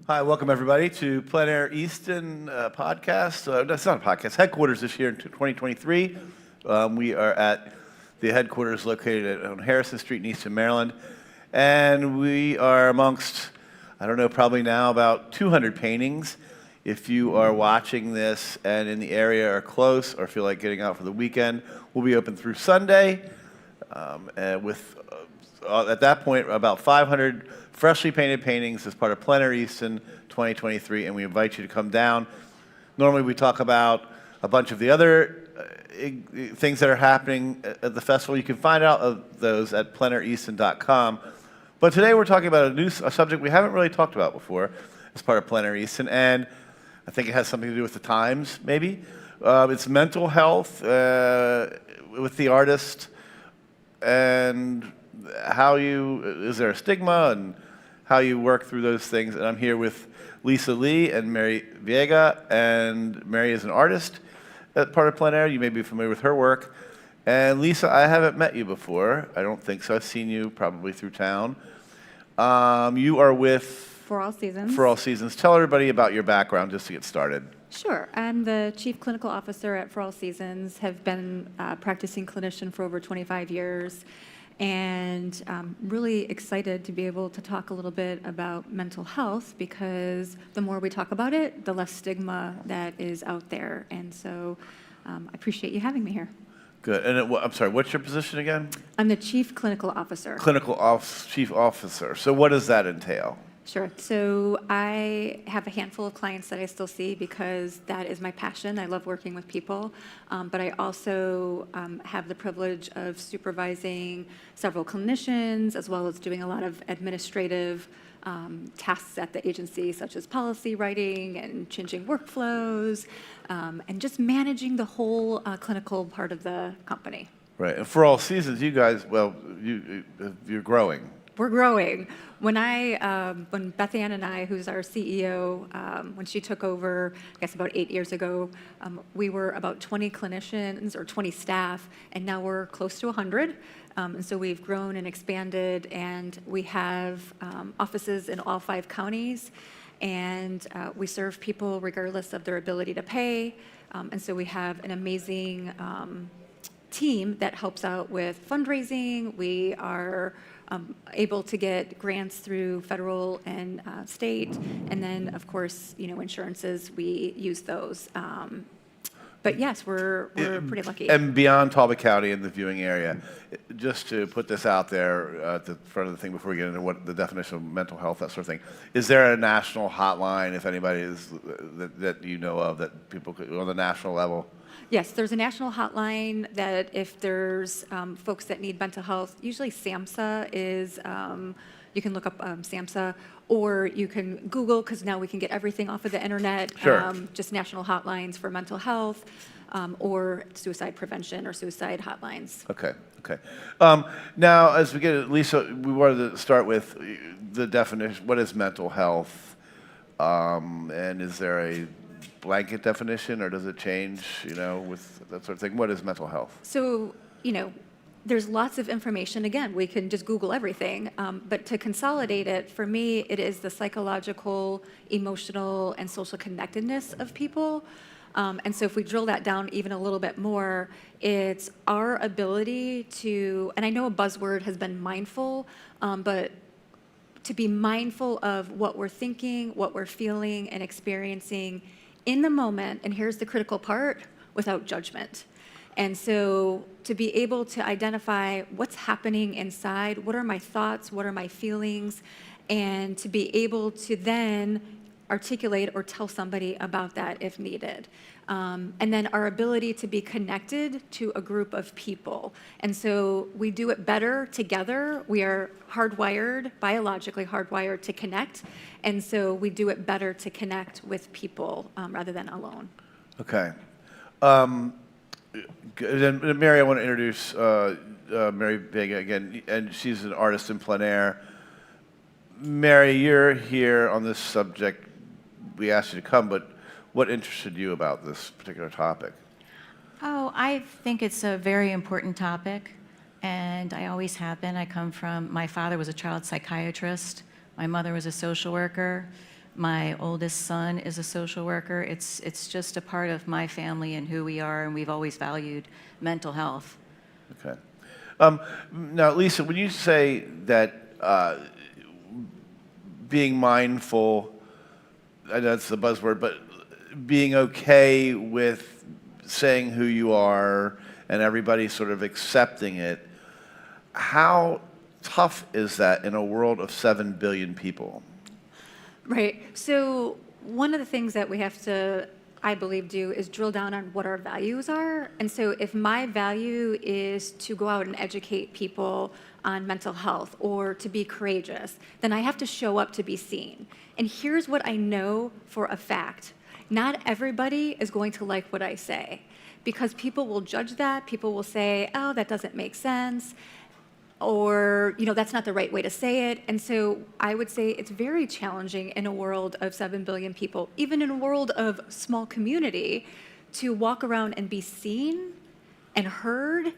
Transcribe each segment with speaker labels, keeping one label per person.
Speaker 1: Hi, welcome everybody to Plein Easton podcast. That's not a podcast, headquarters this year in 2023. We are at the headquarters located on Harrison Street in Easton, Maryland. And we are amongst, I don't know, probably now about 200 paintings. If you are watching this and in the area or close or feel like getting out for the weekend, we'll be open through Sunday. At that point, about 500 freshly painted paintings as part of Plein Easton 2023, and we invite you to come down. Normally we talk about a bunch of the other things that are happening at the festival. You can find out of those at pleineaston.com. But today we're talking about a subject we haven't really talked about before as part of Plein Easton, and I think it has something to do with the times, maybe. It's mental health with the artist, and is there a stigma, and how you work through those things. And I'm here with Lesa Lee and Veiga, and Mary is an artist at part of Plein. You may be familiar with her work. And Lesa, I haven't met you before. I don't think so. I've seen you probably through town. You are with
Speaker 2: For All Seasons.
Speaker 1: For All Seasons. Tell everybody about your background just to get started.
Speaker 2: Sure. I'm the Chief Clinical Officer at For All Seasons, have been practicing clinician for over 25 years, and really excited to be able to talk a little bit about mental health, because the more we talk about it, the less stigma that is out there. And so I appreciate you having me here.
Speaker 1: Good. And I'm sorry, what's your position again?
Speaker 2: I'm the Chief Clinical Officer.
Speaker 1: Chief Officer. So what does that entail?
Speaker 2: Sure. So I have a handful of clients that I still see because that is my passion. I love working with people. But I also have the privilege of supervising several clinicians, as well as doing a lot of administrative tasks at the agency, such as policy writing and changing workflows, and just managing the whole clinical part of the company.
Speaker 1: Right. And For All Seasons, you guys, you're growing.
Speaker 2: We're growing. When Beth Ann and I, who's our CEO, when she took over, I guess about 8 years ago, we were about 20 clinicians or 20 staff, and now we're close to 100. And so we've grown and expanded, and we have offices in all 5 counties, and we serve people regardless of their ability to pay. And so we have an amazing team that helps out with fundraising. We are able to get grants through federal and state, and then of course, insurances, we use those. But yes, we're pretty lucky.
Speaker 1: And beyond Talbot County and the viewing area, just to put this out there at the front of the thing before we get into what the definition of mental health, that sort of thing, is there a national hotline, if anybody is that you know of, that people could, on the national level?
Speaker 2: Yes, there's a national hotline that if there's folks that need mental health, usually SAMHSA is, you can look up SAMHSA, or you can Google, because now we can get everything off of the internet.
Speaker 1: Sure.
Speaker 2: Just national hotlines for mental health, or suicide prevention or suicide hotlines.
Speaker 1: Okay. Now, as we get, Lesa, we wanted to start with the definition. What is mental health? And is there a blanket definition, or does it change, with that sort of thing? What is mental health?
Speaker 2: So, there's lots of information. Again, we can just Google everything, but to consolidate it, for me, it is the psychological, emotional, and social connectedness of people. And so if we drill that down even a little bit more, it's our ability to, and I know a buzzword has been mindful, but to be mindful of what we're thinking, what we're feeling, and experiencing in the moment, and here's the critical part, without judgment. And so to be able to identify what's happening inside, what are my thoughts, what are my feelings, and to be able to then articulate or tell somebody about that if needed. And then our ability to be connected to a group of people. And so we do it better together. We are hardwired, biologically hardwired to connect. And so we do it better to connect with people rather than alone.
Speaker 1: Okay. And Mary, I want to introduce Mary Veiga again, and she's an artist in plein air. Mary, you're here on this subject. We asked you to come, but what interested you about this particular topic?
Speaker 3: Oh, I think it's a very important topic, and I always have been. My father was a child psychiatrist. My mother was a social worker. My oldest son is a social worker. It's just a part of my family and who we are, and we've always valued mental health.
Speaker 1: Okay. Now, Lesa, when you say that being mindful, I know that's the buzzword, but being okay with saying who you are and everybody sort of accepting it, how tough is that in a world of 7 billion people?
Speaker 2: Right. So one of the things that we have to, I believe, do is drill down on what our values are. And so if my value is to go out and educate people on mental health or to be courageous, then I have to show up to be seen. And here's what I know for a fact. Not everybody is going to like what I say, because people will judge that. People will say, oh, that doesn't make sense, or, that's not the right way to say it. And so I would say it's very challenging in a world of 7 billion people, even in a world of small community, to walk around and be seen and heard,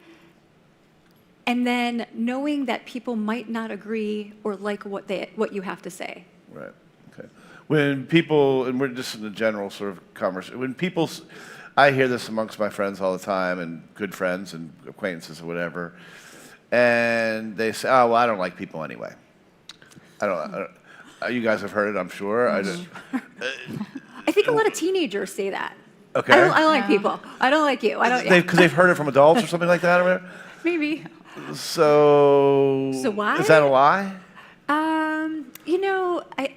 Speaker 2: and then knowing that people might not agree or like what you have to say.
Speaker 1: Right. Okay. When people, and we're just in the general sort of conversation, when people, I hear this amongst my friends all the time, and good friends and acquaintances or whatever, and they say, oh, well, I don't like people anyway. I don't you guys have heard it, I'm sure.
Speaker 2: I think a lot of teenagers say that.
Speaker 1: Okay.
Speaker 2: I don't like people. I don't like you. I don't.
Speaker 1: Because they've heard it from adults or something like that, or whatever?
Speaker 2: Maybe.
Speaker 1: So
Speaker 2: why?
Speaker 1: Is that a lie?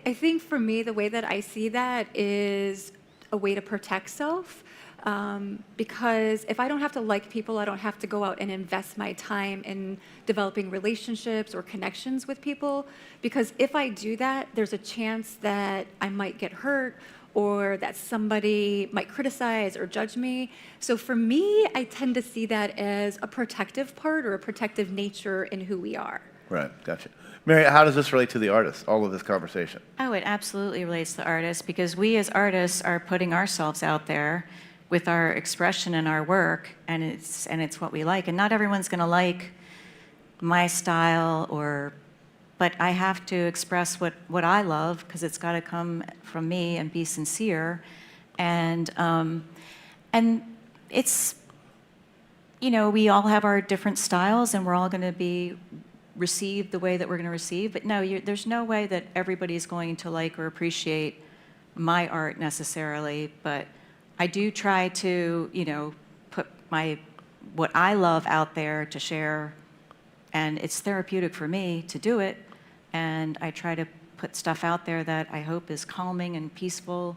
Speaker 2: I think for me, the way that I see that is a way to protect self. Because if I don't have to like people, I don't have to go out and invest my time in developing relationships or connections with people. Because if I do that, there's a chance that I might get hurt or that somebody might criticize or judge me. So for me, I tend to see that as a protective part or a protective nature in who we are.
Speaker 1: Right, gotcha. Mary, how does this relate to the artist, all of this conversation?
Speaker 3: Oh, it absolutely relates to artists, because we as artists are putting ourselves out there with our expression and our work, and it's what we like. And not everyone's going to like my style, but I have to express what I love, because it's got to come from me and be sincere. And it's, we all have our different styles, and we're all going to be received the way that we're going to receive. But no, there's no way that everybody's going to like or appreciate my art necessarily, but I do try to, put what I love out there to share, and it's therapeutic for me to do it, and I try to put stuff out there that I hope is calming and peaceful,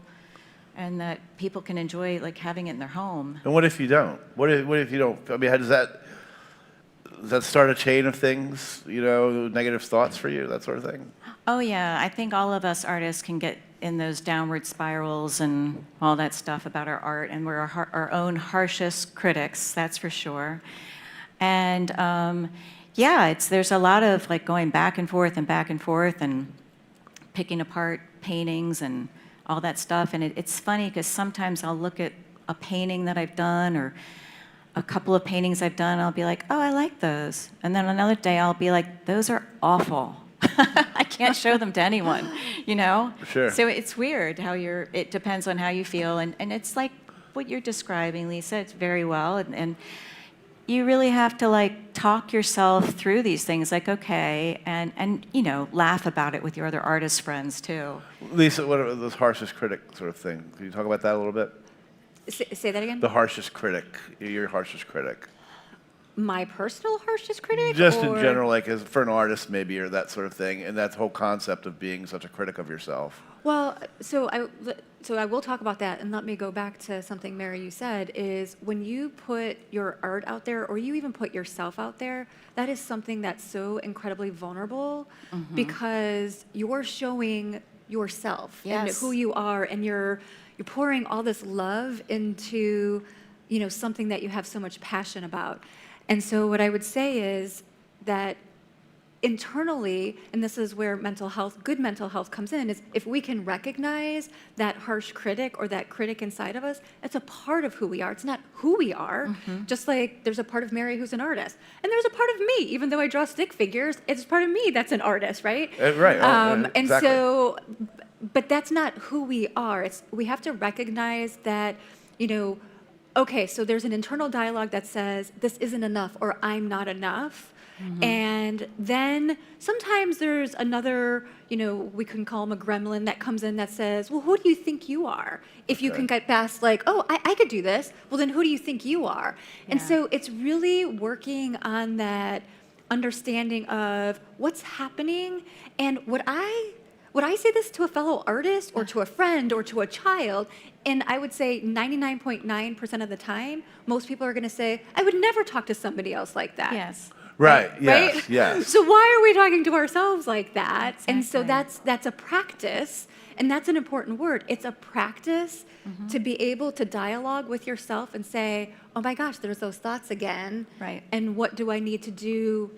Speaker 3: and that people can enjoy, like, having it in their home.
Speaker 1: And what if you don't? What if you don't? I mean, does that start a chain of things, negative thoughts for you, that sort of thing?
Speaker 3: Oh yeah, I think all of us artists can get in those downward spirals and all that stuff about our art, and we're our own harshest critics, that's for sure. And there's a lot of like going back and forth and picking apart paintings and all that stuff. And it's funny because sometimes I'll look at a painting that I've done or a couple of paintings I've done, I'll be like, oh, I like those. And then another day I'll be like, those are awful. I can't show them to anyone,
Speaker 1: Sure.
Speaker 3: So it's weird how it depends on how you feel. And it's like what you're describing, Lesa, it's very well. And you really have to like talk yourself through these things, like, okay, and laugh about it with your other artist friends too.
Speaker 1: Lesa, what are those harshest critic sort of thing? Can you talk about that a little bit?
Speaker 2: Say that again?
Speaker 1: The harshest critic, your harshest critic.
Speaker 2: My personal harshest critic?
Speaker 1: Just in general, like as for an artist maybe, or that sort of thing, and that whole concept of being such a critic of yourself.
Speaker 2: Well, so I will talk about that, and let me go back to something, Mary, you said, is when you put your art out there, or you even put yourself out there, that is something that's so incredibly vulnerable, because you're showing yourself and who you are, and you're pouring all this love into, something that you have so much passion about. And so what I would say is that internally, and this is where good mental health comes in, is if we can recognize that harsh critic or that critic inside of us, it's a part of who we are. It's not who we are. Just like there's a part of Mary who's an artist. And there's a part of me, even though I draw stick figures, it's part of me that's an artist, right?
Speaker 1: Right.
Speaker 2: And
Speaker 1: exactly.
Speaker 2: so but that's not who we are. We have to recognize that, okay, so there's an internal dialogue that says, this isn't enough, or I'm not enough. And then sometimes there's another, we can call him a gremlin that comes in that says, well, who do you think you are? If you can get past like, oh, I could do this, well, then who do you think you are? And so it's really working on that understanding of what's happening. And would I say this to a fellow artist or to a friend or to a child? And I would say 99.9% of the time, most people are going to say, I would never talk to somebody else like that.
Speaker 3: Yes.
Speaker 1: Right. Yes.
Speaker 2: Right?
Speaker 1: Yes.
Speaker 2: So why are we talking to ourselves like that? And so
Speaker 3: Exactly.
Speaker 2: that's a practice, and that's an important word. It's a practice to be able to dialogue with yourself and say, oh my gosh, there's those thoughts again.
Speaker 3: Right.
Speaker 2: And what do I need to do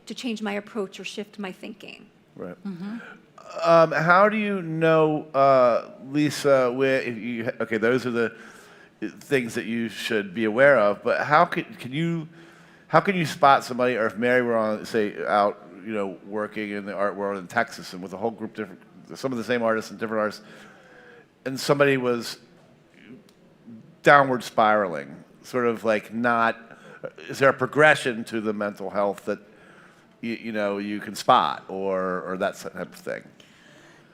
Speaker 2: to change my approach or shift my thinking?
Speaker 1: Right. How do you know, Lisa? Okay, those are the things that you should be aware of. But how can you spot somebody, or if Mary were on, say, out, working in the art world in Texas and with a whole group some of the same artists and different artists, and somebody was downward spiraling, sort of like is there a progression to the mental health that you can spot, or that type of thing?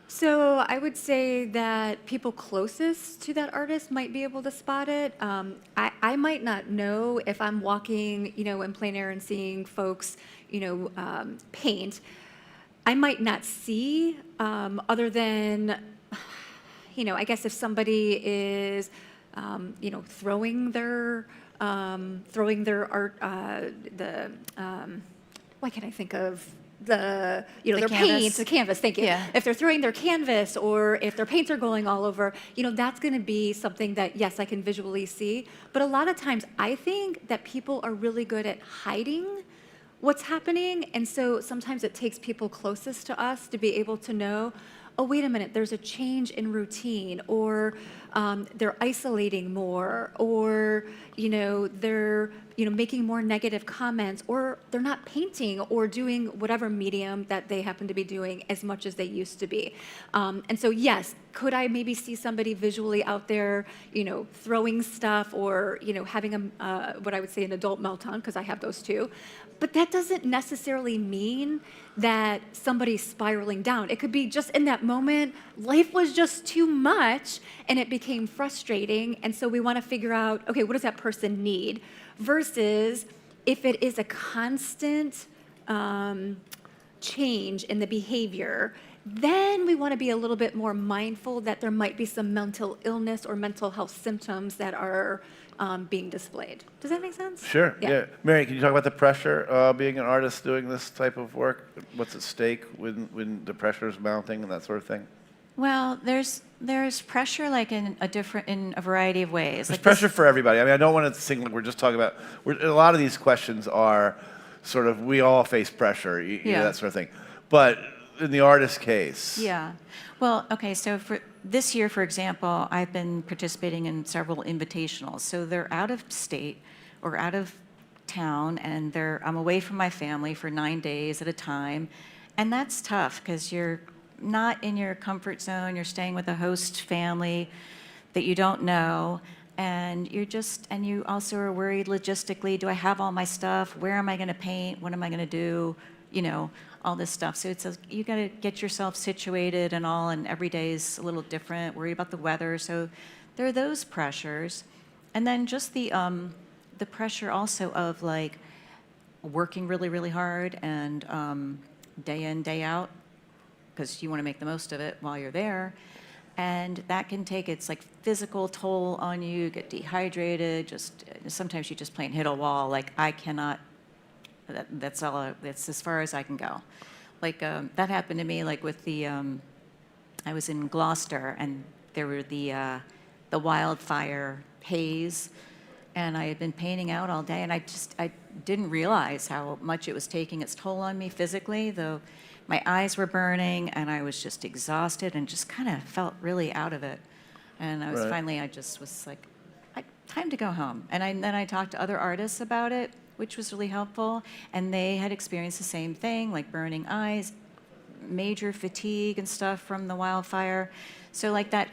Speaker 2: So I would say that people closest to that artist might be able to spot it. I might not know if I'm walking, in plein air and seeing folks, paint. I might not see, other than, I guess if somebody is, throwing their art, why can't I think of their
Speaker 3: canvas?
Speaker 2: paint, the canvas, thank you.
Speaker 3: Yeah.
Speaker 2: If they're throwing their canvas or if their paints are going all over, that's going to be something that, yes, I can visually see. But a lot of times I think that people are really good at hiding what's happening. And so sometimes it takes people closest to us to be able to know, oh, wait a minute, there's a change in routine, or they're isolating more, or, they're, making more negative comments, or they're not painting or doing whatever medium that they happen to be doing as much as they used to be. And so, yes, could I maybe see somebody visually out there, throwing stuff, or, having what I would say an adult meltdown, because I have those too. But that doesn't necessarily mean that somebody's spiraling down. It could be just in that moment, life was just too much and it became frustrating. And so we want to figure out, okay, what does that person need? Versus if it is a constant change in the behavior, then we want to be a little bit more mindful that there might be some mental illness or mental health symptoms that are being displayed. Does that make sense?
Speaker 1: Sure. Yeah. Mary, can you talk about the pressure being an artist doing this type of work? What's at stake when the pressure is mounting and that sort of thing?
Speaker 3: Well, there's pressure like in a variety of ways.
Speaker 1: There's
Speaker 3: Like
Speaker 1: pressure for everybody. I mean, I don't want to think like we're just talking about. A lot of these questions are sort of we all face pressure, that sort of thing. But in the artist case,
Speaker 3: Yeah. Well, okay, so for this year, for example, I've been participating in several invitationals. So they're out of state or out of town, and I'm away from my family for 9 days at a time. And that's tough because you're not in your comfort zone. You're staying with a host family that you don't know. And you also are worried logistically, do I have all my stuff? Where am I going to paint? What am I going to do? All this stuff. So you got to get yourself situated and all, and every day is a little different, worry about the weather. So there are those pressures. And then just the pressure also of like working really, really hard and day in, day out, because you want to make the most of it while you're there. And that can take its like physical toll on you, get dehydrated, sometimes you just plain hit a wall. Like I cannot, that's as far as I can go. Like that happened to me like with I was in Gloucester and there were the wildfire haze, and I had been painting out all day, and I didn't realize how much it was taking its toll on me physically, though my eyes were burning and I was just exhausted and just kind of felt really out of it. And I just was like, time to go home. And then I talked to other artists about it, which was really helpful. And they had experienced the same thing, like burning eyes, major fatigue and stuff from the wildfire. So like that,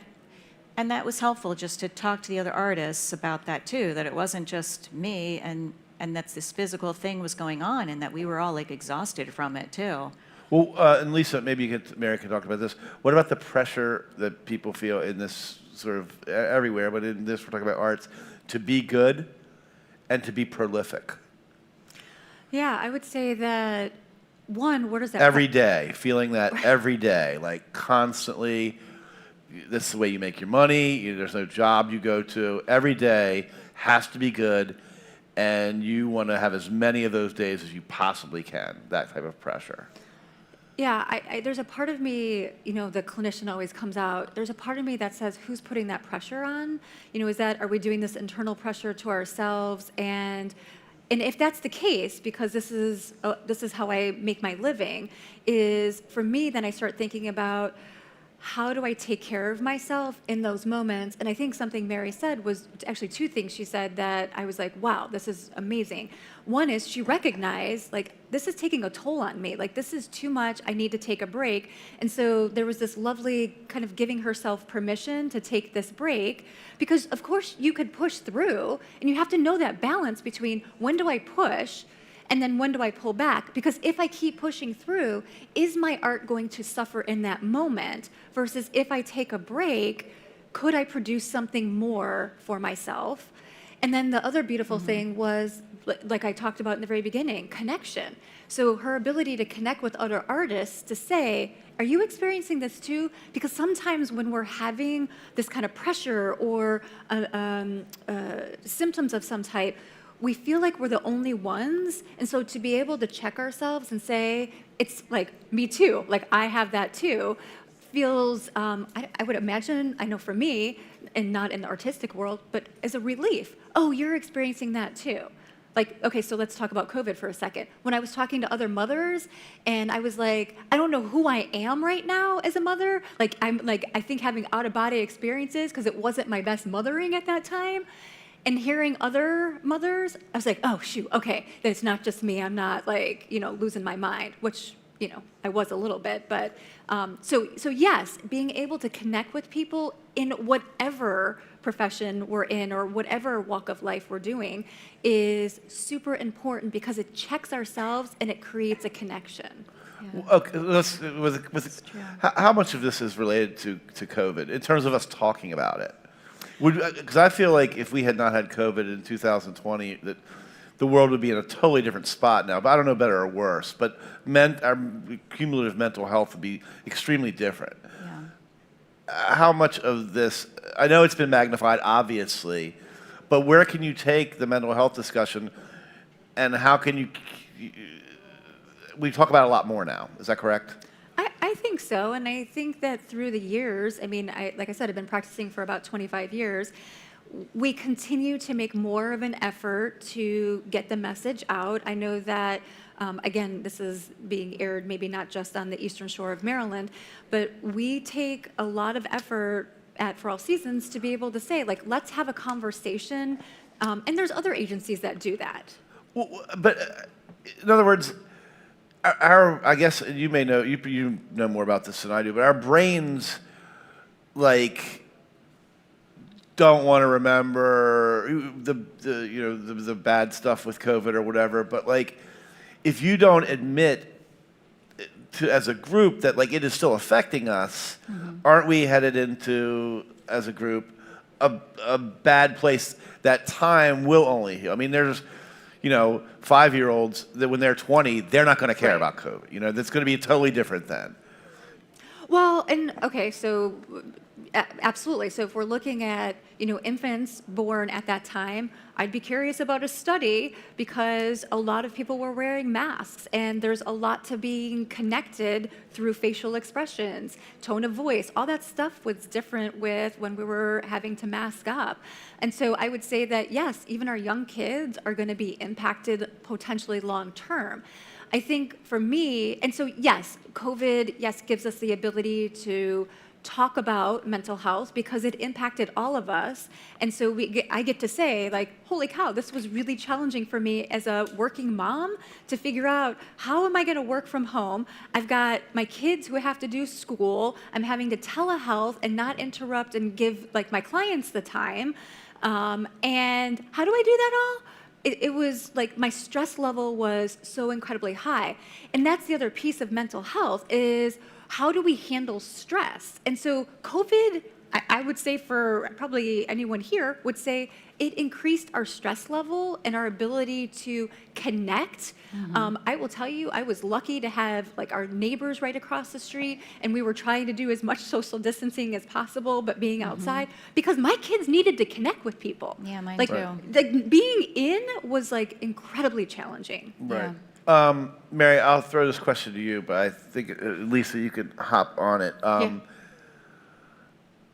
Speaker 3: and that was helpful just to talk to the other artists about that too, that it wasn't just me and that this physical thing was going on and that we were all like exhausted from it too.
Speaker 1: Well, and Lisa, maybe Mary can talk about this. What about the pressure that people feel in this sort of everywhere, but in this, we're talking about arts, to be good and to be prolific?
Speaker 2: Yeah, I would say that, one, where does that
Speaker 1: Every day, feeling that every day, like constantly, this is the way you make your money, there's no job you go to, every day has to be good, and you want to have as many of those days as you possibly can, that type of pressure.
Speaker 2: Yeah, there's a part of me, the clinician always comes out. There's a part of me that says, who's putting that pressure on? Are we doing this internal pressure to ourselves? And if that's the case, because this is how I make my living, is for me, then I start thinking about, how do I take care of myself in those moments? And I think something Mary said was actually two things she said that I was like, wow, this is amazing. One is she recognized, like, this is taking a toll on me. Like, this is too much. I need to take a break. And so there was this lovely kind of giving herself permission to take this break, because of course you could push through, and you have to know that balance between when do I push and then when do I pull back? Because if I keep pushing through, is my art going to suffer in that moment? Versus if I take a break, could I produce something more for myself? And then the other beautiful thing was, like I talked about in the very beginning, connection. So her ability to connect with other artists to say, are you experiencing this too? Because sometimes when we're having this kind of pressure or symptoms of some type, we feel like we're the only ones. And so to be able to check ourselves and say, it's like, me too, like I have that too, feels, I would imagine, I know for me, and not in the artistic world, but as a relief. Oh, you're experiencing that too. Like, okay, so let's talk about COVID for a second. When I was talking to other mothers, and I was like, I don't know who I am right now as a mother. Like, I think having out-of-body experiences, because it wasn't my best mothering at that time. And hearing other mothers, I was like, oh, shoot, okay, then it's not just me. I'm not like, losing my mind, which, I was a little bit. But so yes, being able to connect with people in whatever profession we're in or whatever walk of life we're doing is super important, because it checks ourselves and it creates a connection.
Speaker 1: Yeah. Okay, how much of this is related to COVID in terms of us talking about it? Because I feel like if we had not had COVID in 2020, that the world would be in a totally different spot now. But I don't know better or worse. But our cumulative mental health would be extremely different. Yeah. How much of this? I know it's been magnified, obviously, but where can you take the mental health discussion, and how can you? We talk about it a lot more now. Is that correct?
Speaker 2: I think so, and I think that through the years, like I said, I've been practicing for about 25 years, we continue to make more of an effort to get the message out. I know that, again, this is being aired maybe not just on the Eastern Shore of Maryland, but we take a lot of effort at For All Seasons to be able to say, like, let's have a conversation, and there's other agencies that do that.
Speaker 1: Well, but in other words, I guess you may know, you know more about this than I do, but our brains, like, don't want to remember the bad stuff with COVID or whatever. But like, if you don't admit as a group that like it is still affecting us, aren't we headed into, as a group, a bad place that time will only heal? I mean, there's 5-year-olds that when they're 20, they're not going to care about COVID. That's going to be totally different then.
Speaker 2: Well, and okay, so absolutely. So if we're looking at, infants born at that time, I'd be curious about a study, because a lot of people were wearing masks, and there's a lot to being connected through facial expressions, tone of voice, all that stuff was different with when we were having to mask up. And so I would say that, yes, even our young kids are going to be impacted potentially long term. I think for me, and so yes, COVID, gives us the ability to talk about mental health because it impacted all of us. And so I get to say, like, holy cow, this was really challenging for me as a working mom to figure out, how am I going to work from home? I've got my kids who have to do school. I'm having to telehealth and not interrupt and give like my clients the time. And how do I do that all? It was like my stress level was so incredibly high. And that's the other piece of mental health is, how do we handle stress? And so COVID, I would say for probably anyone here, would say it increased our stress level and our ability to connect. I will tell you, I was lucky to have like our neighbors right across the street, and we were trying to do as much social distancing as possible, but being outside, because my kids needed to connect with people.
Speaker 3: Yeah, mine
Speaker 2: like,
Speaker 3: too.
Speaker 2: Like being in was like incredibly challenging.
Speaker 1: Right. Mary, I'll throw this question to you, but I think, Lisa, you could hop on it.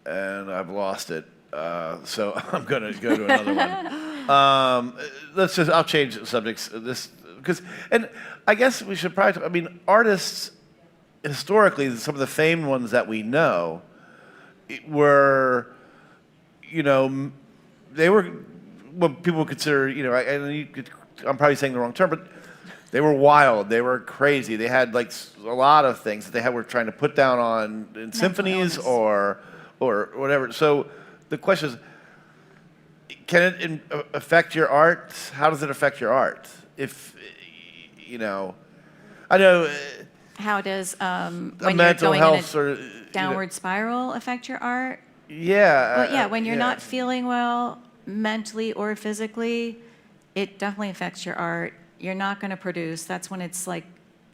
Speaker 1: And I've lost it, so I'm going to go to another one. I'll change subjects. And I guess we should probably, I mean, artists, historically, some of the famed ones that we know were, they were what people would consider, I'm probably saying the wrong term, but they were wild. They were crazy. They had like a lot of things that were trying to put down in symphonies or whatever. So the question is, can it affect your art? How does it affect your art? If, I know.
Speaker 3: How does when you're
Speaker 1: mental
Speaker 3: going
Speaker 1: health
Speaker 3: in a downward spiral affect your art?
Speaker 1: Yeah.
Speaker 3: Well, yeah, when you're not feeling well mentally or physically, it definitely affects your art. You're not going to produce. That's when it's like,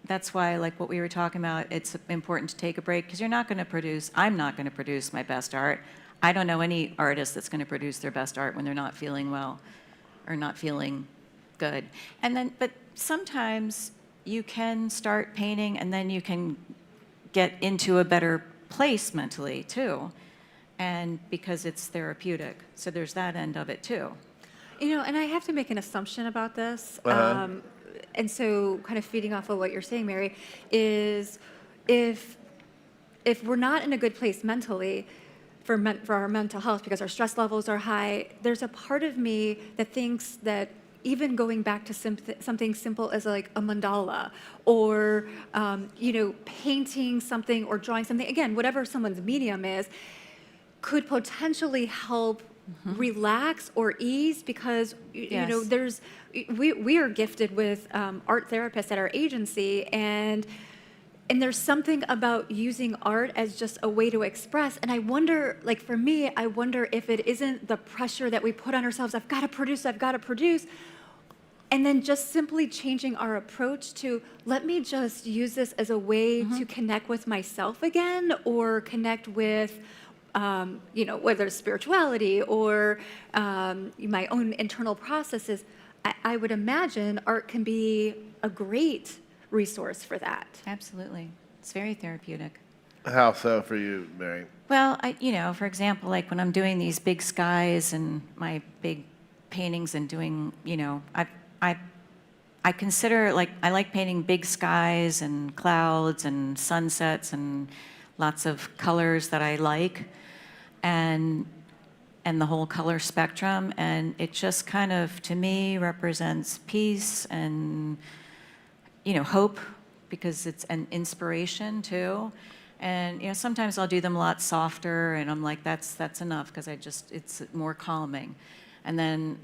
Speaker 3: that's why, like what we were talking about, it's important to take a break, because you're not going to produce. I'm not going to produce my best art. I don't know any artist that's going to produce their best art when they're not feeling well or not feeling good. And then, but sometimes you can start painting and then you can get into a better place mentally too. And because it's therapeutic. So there's that end of it too.
Speaker 2: And I have to make an assumption about this. And so kind of feeding off of what you're saying, Mary, is if we're not in a good place mentally for our mental health because our stress levels are high, there's a part of me that thinks that even going back to something simple as like a mandala or, painting something or drawing something, again, whatever someone's medium is, could potentially help relax or ease, because we are gifted with art therapists at our agency, and there's something about using art as just a way to express. And I wonder, like for me, I wonder if it isn't the pressure that we put on ourselves. I've got to produce. And then just simply changing our approach to, let me just use this as a way to connect with myself again, or connect with whether it's spirituality or my own internal processes. I would imagine art can be a great resource for that.
Speaker 3: Absolutely. It's very therapeutic.
Speaker 1: How so for you, Mary?
Speaker 3: Well, for example, like when I'm doing these big skies and my big paintings and doing, I consider, like, I like painting big skies and clouds and sunsets and lots of colors that I like, and the whole color spectrum. And it just kind of, to me, represents peace and, hope, because it's an inspiration too. And, sometimes I'll do them a lot softer, and I'm like, that's enough, because it's more calming. And then,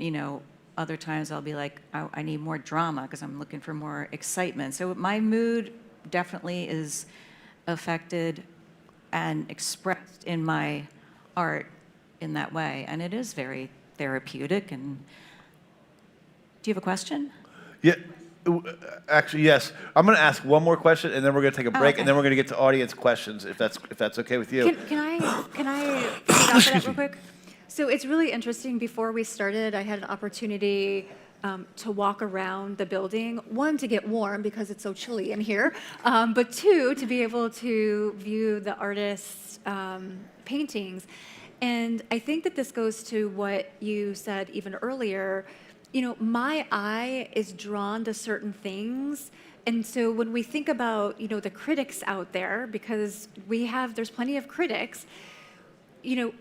Speaker 3: other times I'll be like, I need more drama, because I'm looking for more excitement. So my mood definitely is affected and expressed in my art in that way. And it is very therapeutic. And do you have a question?
Speaker 1: Yeah. Actually, yes. I'm going to ask one more question, and then we're going to take a break,
Speaker 3: okay.
Speaker 1: and then we're going to get to audience questions, if that's okay with you.
Speaker 2: Can I stop that real quick? So it's really interesting. Before we started, I had an opportunity to walk around the building. One, to get warm because it's so chilly in here, but two, to be able to view the artists' paintings. And I think that this goes to what you said even earlier. My eye is drawn to certain things And so when we think about, the critics out there, because there's plenty of critics, you know,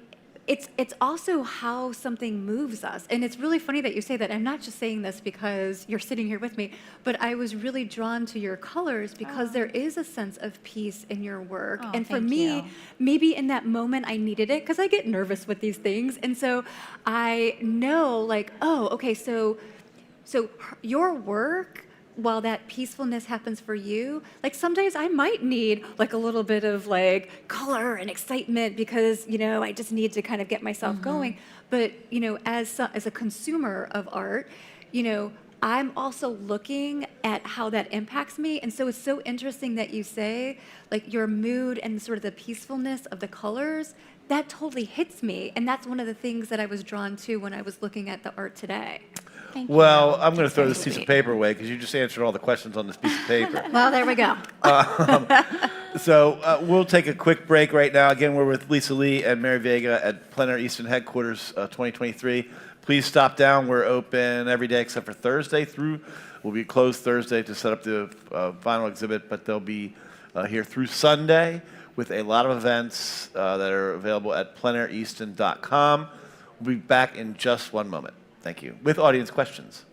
Speaker 2: it's also how something moves us. And it's really funny that you say that. I'm not just saying this because you're sitting here with me, but I was really drawn to your colors because there is a sense of peace in your work.
Speaker 3: Oh,
Speaker 2: And for
Speaker 3: thank
Speaker 2: me,
Speaker 3: you.
Speaker 2: maybe in that moment I needed it because I get nervous with these things. And so I know like, oh, okay, so your work, while that peacefulness happens for you, like sometimes I might need like a little bit of like color and excitement because, I just need to kind of get myself going. But, as a consumer of art, I'm also looking at how that impacts me. And so it's so interesting that you say like your mood and sort of the peacefulness of the colors, that totally hits me. And that's one of the things that I was drawn to when I was looking at the art today.
Speaker 3: Thank you.
Speaker 1: Well, I'm going to
Speaker 3: That's
Speaker 1: throw
Speaker 3: very
Speaker 1: this piece of
Speaker 3: sweet.
Speaker 1: paper away because you just answered all the questions on this piece of paper.
Speaker 2: Well, there we go.
Speaker 1: So we'll take a quick break right now. Again, we're with Lesa Lee and Mary Veiga at Plein Easton headquarters 2023. Please stop down. We're open every day except for Thursday. We'll be closed Thursday to set up the final exhibit, but they'll be here through Sunday with a lot of events that are available at pleinaireaston.com. We'll be back in just one moment. Thank you. With audience questions.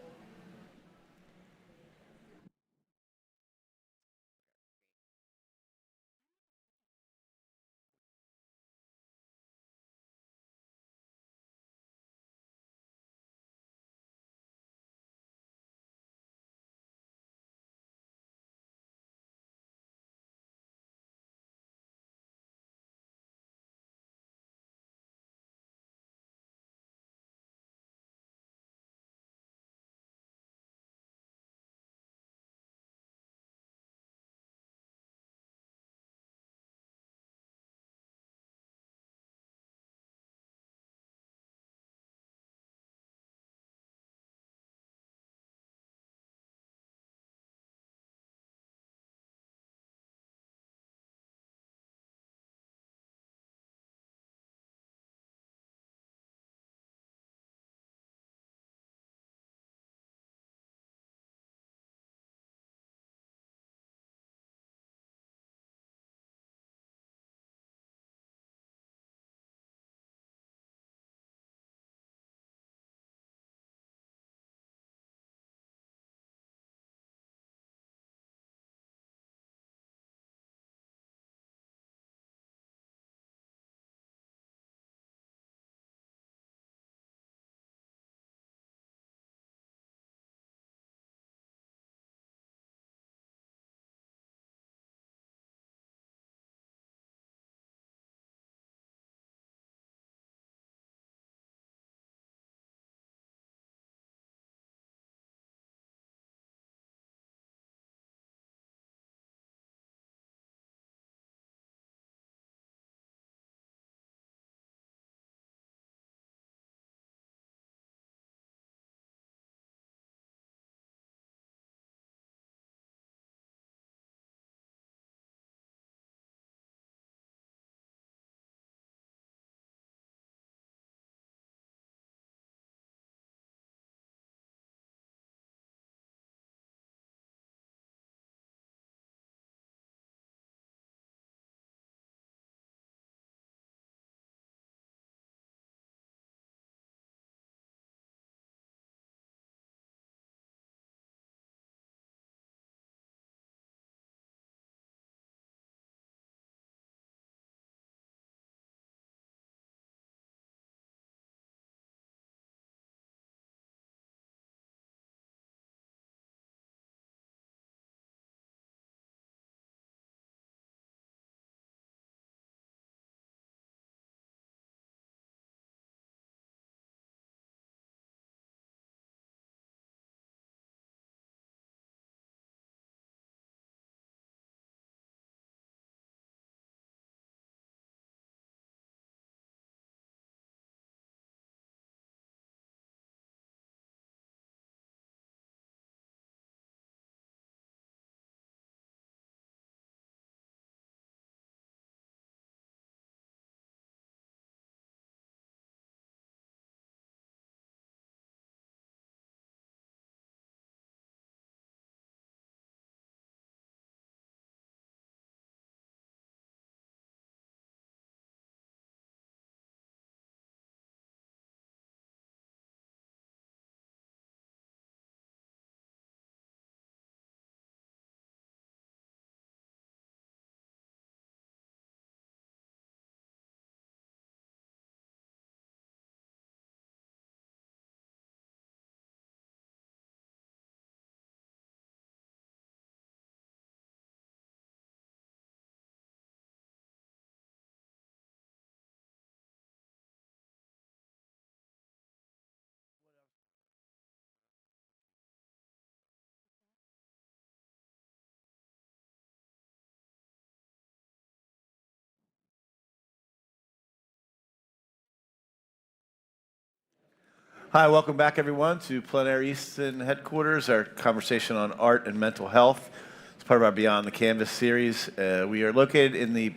Speaker 1: Hi, welcome back, everyone, to Plein Easton headquarters, our conversation on art and mental health. It's part of our Beyond the Canvas series. We are located in the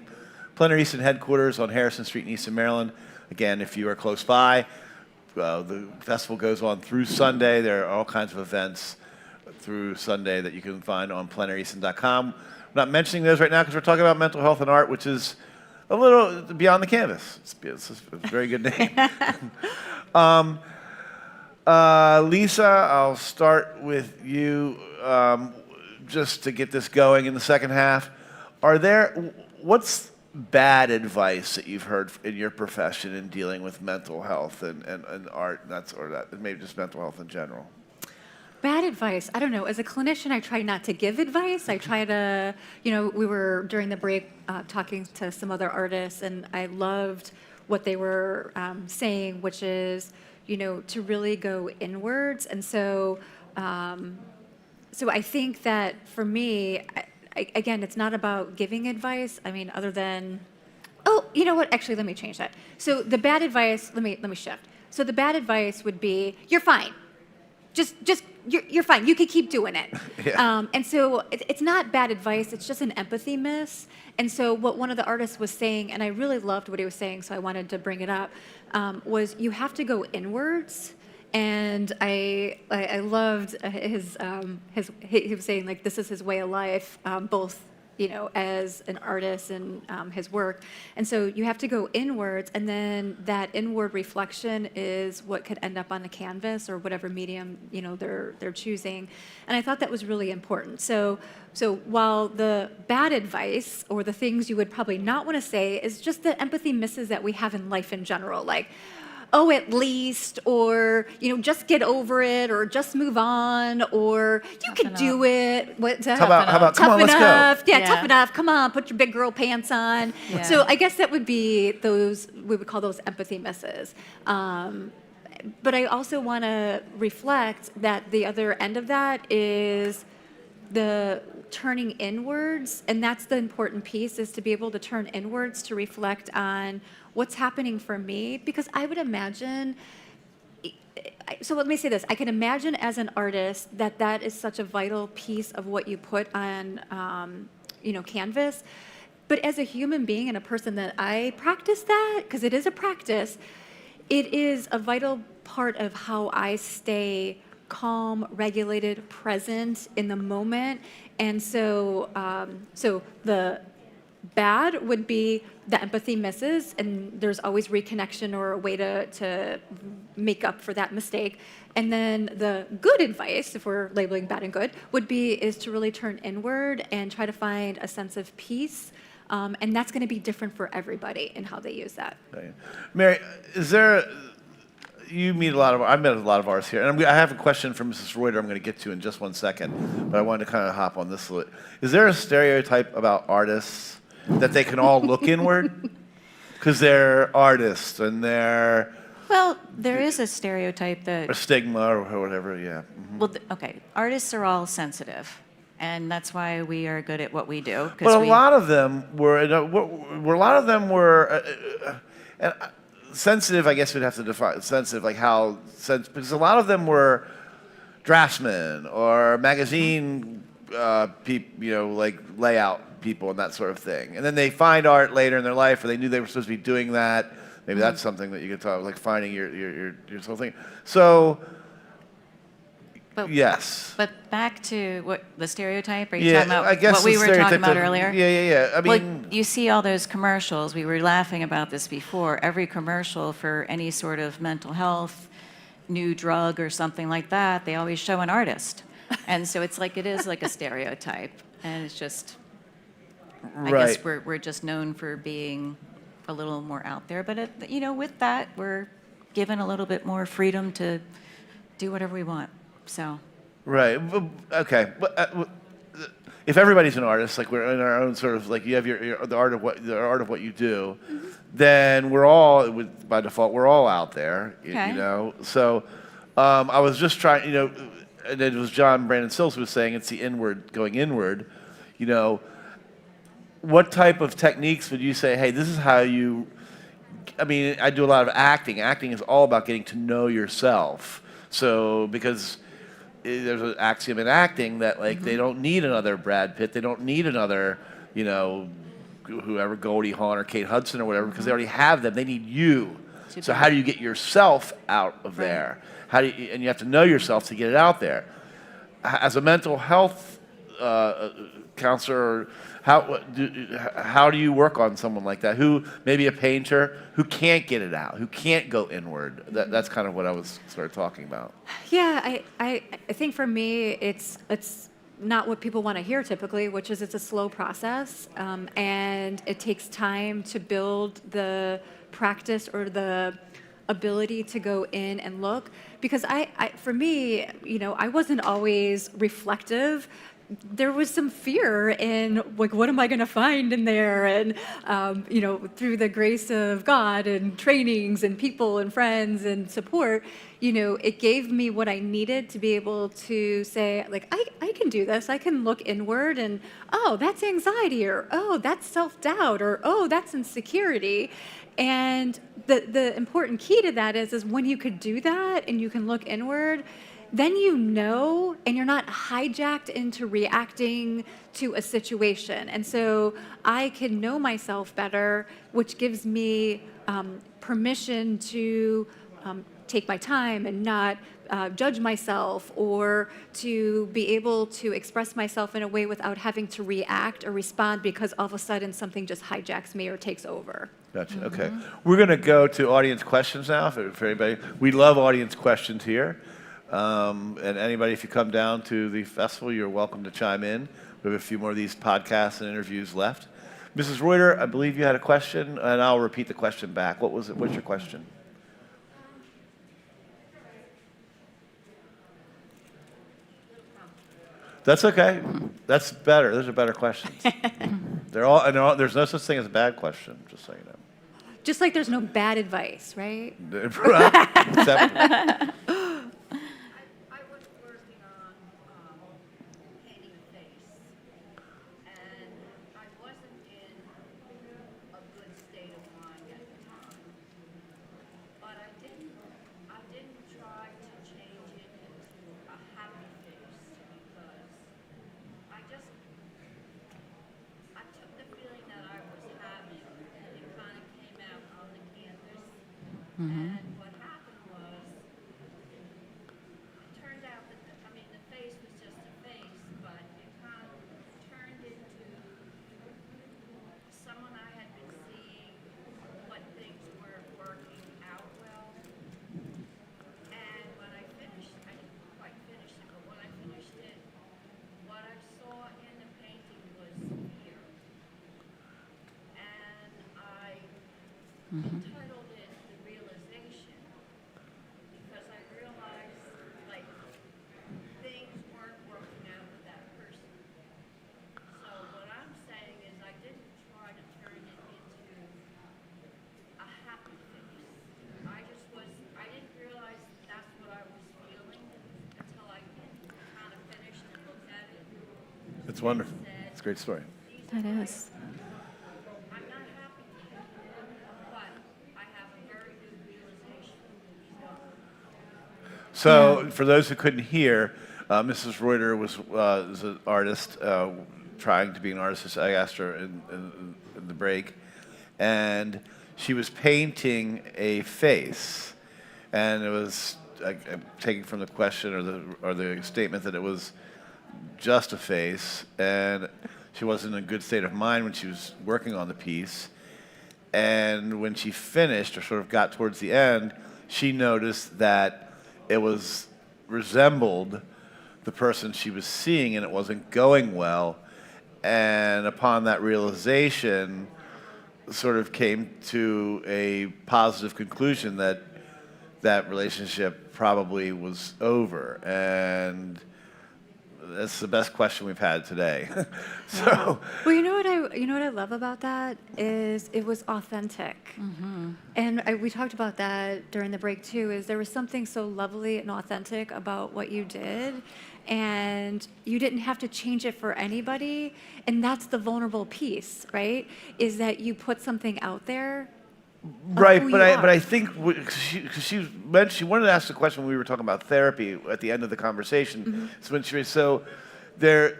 Speaker 1: Plein Easton headquarters on Harrison Street in Easton, Maryland. Again, if you are close by, the festival goes on through Sunday. There are all kinds of events through Sunday that you can find on pleineriston.com. I'm not mentioning those right now because we're talking about mental health and art, which is a little beyond the canvas. It's a very good name. Lesa, I'll start with you just to get this going in the second half. What's bad advice that you've heard in your profession in dealing with mental health and art, and maybe just mental health in general?
Speaker 2: Bad advice. I don't know. As a clinician, I try not to give advice. I try to, we were during the break talking to some other artists, and I loved what they were saying, which is, to really go inwards. And so I think that for me, again, it's not about giving advice. I mean, other than, you know what? Actually, let me change that. So the bad advice, let me shift. So the bad advice would be, you're fine. Just you're fine. You can keep doing it.
Speaker 1: Yeah.
Speaker 2: And so it's not bad advice. It's just an empathy miss. And so what one of the artists was saying, and I really loved what he was saying, so I wanted to bring it up, was you have to go inwards. And I loved he was saying, like, this is his way of life, both as an artist and his work. And so you have to go inwards, and then that inward reflection is what could end up on the canvas or whatever medium they're choosing. And I thought that was really important. So while the bad advice or the things you would probably not want to say is just the empathy misses that we have in life in general, like, at least, or, just get over it, or just move on, or you can do it. What's that?
Speaker 1: How about come on, let's go.
Speaker 2: Yeah, tough enough. Come on, put your big girl pants on.
Speaker 3: Yeah.
Speaker 2: So I guess that would be we would call those empathy misses. But I also want to reflect that the other end of that is the turning inwards, and that's the important piece, is to be able to turn inwards to reflect on what's happening for me, because I would imagine, so let me say this, I can imagine as an artist that is such a vital piece of what you put on, canvas, but as a human being and a person that I practice that, because it is a practice, it is a vital part of how I stay calm, regulated, present in the moment. And so the bad would be the empathy misses, and there's always reconnection or a way to make up for that mistake. And then the good advice, if we're labeling bad and good, is to really turn inward and try to find a sense of peace. And that's going to be different for everybody in how they use that.
Speaker 1: Right. Mary, I've met a lot of artists here, and I have a question for Mrs. Reuter I'm going to get to in just one second, but I wanted to kind of hop on this a little. Is there a stereotype about artists that they can all look inward? Because they're artists and they're...
Speaker 3: Well, there is a stereotype that...
Speaker 1: A stigma or whatever, yeah. Mm-hmm.
Speaker 3: Well, okay, artists are all sensitive, and that's why we are good at what we do.
Speaker 1: But a lot of them were sensitive, I guess we'd have to define sensitive, like how sensitive, because a lot of them were draftsmen or magazine people, like layout people and that sort of thing. And then they find art later in their life, or they knew they were supposed to be doing that. Maybe that's something that you could talk, like finding your whole thing. So, yes.
Speaker 3: But back to what the stereotype, are you
Speaker 1: Yeah,
Speaker 3: talking about
Speaker 1: I guess
Speaker 3: what we
Speaker 1: the
Speaker 3: were talking
Speaker 1: stereotype
Speaker 3: about
Speaker 1: that-
Speaker 3: earlier?
Speaker 1: Yeah. I mean,
Speaker 3: Well, you see all those commercials. We were laughing about this before. Every commercial for any sort of mental health, new drug or something like that, they always show an artist. And so it is like a stereotype. And it's just, I
Speaker 1: Right.
Speaker 3: guess we're just known for being a little more out there. But, with that, we're given a little bit more freedom to do whatever we want. So.
Speaker 1: Right. Okay. But if everybody's an artist, like we're in our own sort of, like you have the art of what you do, then we're all, by default, we're all out there.
Speaker 3: Okay.
Speaker 1: So I was just trying. And it was John Brandon Sills who was saying it's the going inward. What type of techniques would you say? Hey, this is how you I mean, I do a lot of acting. Acting is all about getting to know yourself. So, because there's an axiom in acting that, like, they don't need another Brad Pitt. They don't need another, you know, whoever, Goldie Hawn or Kate Hudson or whatever, because they already have them. They need you. So how do you get yourself out of there? How do you, and you have to know yourself to get it out there. As a mental health counselor, how do you work on someone like that, who maybe a painter who can't get it out, who can't go inward? That's kind of what I was sort of talking about.
Speaker 2: Yeah, I think for me, it's not what people want to hear typically, which is it's a slow process, and it takes time to build the practice or the ability to go in and look. Because for me, I wasn't always reflective. There was some fear in, like, what am I going to find in there? And, through the grace of God and trainings and people and friends and support, it gave me what I needed to be able to say, like, I can do this. I can look inward and, oh, that's anxiety, or, oh, that's self-doubt, or, oh, that's insecurity. And the important key to that is when you could do that and you can look inward, then and you're not hijacked into reacting to a situation. And so I can know myself better, which gives me permission to take my time and not judge myself, or to be able to express myself in a way without having to react or respond because all of a sudden something just hijacks me or takes over.
Speaker 1: Gotcha. Okay. We're going to go to audience questions now for anybody. We love audience questions here. And anybody, if you come down to the festival, you're welcome to chime in. We have a few more of these podcasts and interviews left. Mrs. Reuter, I believe you had a question, and I'll repeat the question back. What was it? What's your question? That's okay. That's better. Those are better questions. There's no such thing as a bad question, just so you know.
Speaker 2: Just like there's no bad advice, right?
Speaker 1: Except,
Speaker 4: I was working on painting a face, and I wasn't in a good state of mind at the time. But I didn't try to change it into a happy face, because I took the feeling that I was having, and it kind of came out on the canvas. And what happened was, it turned out that, the face was just a face, but it kind of turned into someone I had been seeing, but things weren't working out well. And when I finished, I didn't quite finish it, but when I finished it, what I saw in the painting was fear. And I entitled it The Realization, because I realized, like, things weren't working out with that person. So what I'm saying is I didn't try to turn it into a happy face. I didn't realize that's what I was feeling until I kind of finished and looked at it.
Speaker 1: it's wonderful. It's a great story.
Speaker 2: That is.
Speaker 4: I'm not happy today, but I have a very good realization.
Speaker 1: So, for those who couldn't hear, Mrs. Reuter was an artist, trying to be an artist. I asked her in the break, and she was painting a face, and it was I'm taking from the question or the statement that it was just a face, and she wasn't in a good state of mind when she was working on the piece. And when she finished, or sort of got towards the end, she noticed that it resembled the person she was seeing, and it wasn't going well. And upon that realization, sort of came to a positive conclusion that that relationship probably was over. And that's the best question we've had today. So,
Speaker 2: Well, you know what I love about that is it was authentic. And we talked about that during the break too, is there was something so lovely and authentic about what you did, and you didn't have to change it for anybody. And that's the vulnerable piece, right? Is that you put something out there
Speaker 1: Right,
Speaker 2: who
Speaker 1: but
Speaker 2: you
Speaker 1: I
Speaker 2: are.
Speaker 1: think 'cause she wanted to ask the question when we were talking about therapy at the end of the conversation. So when they're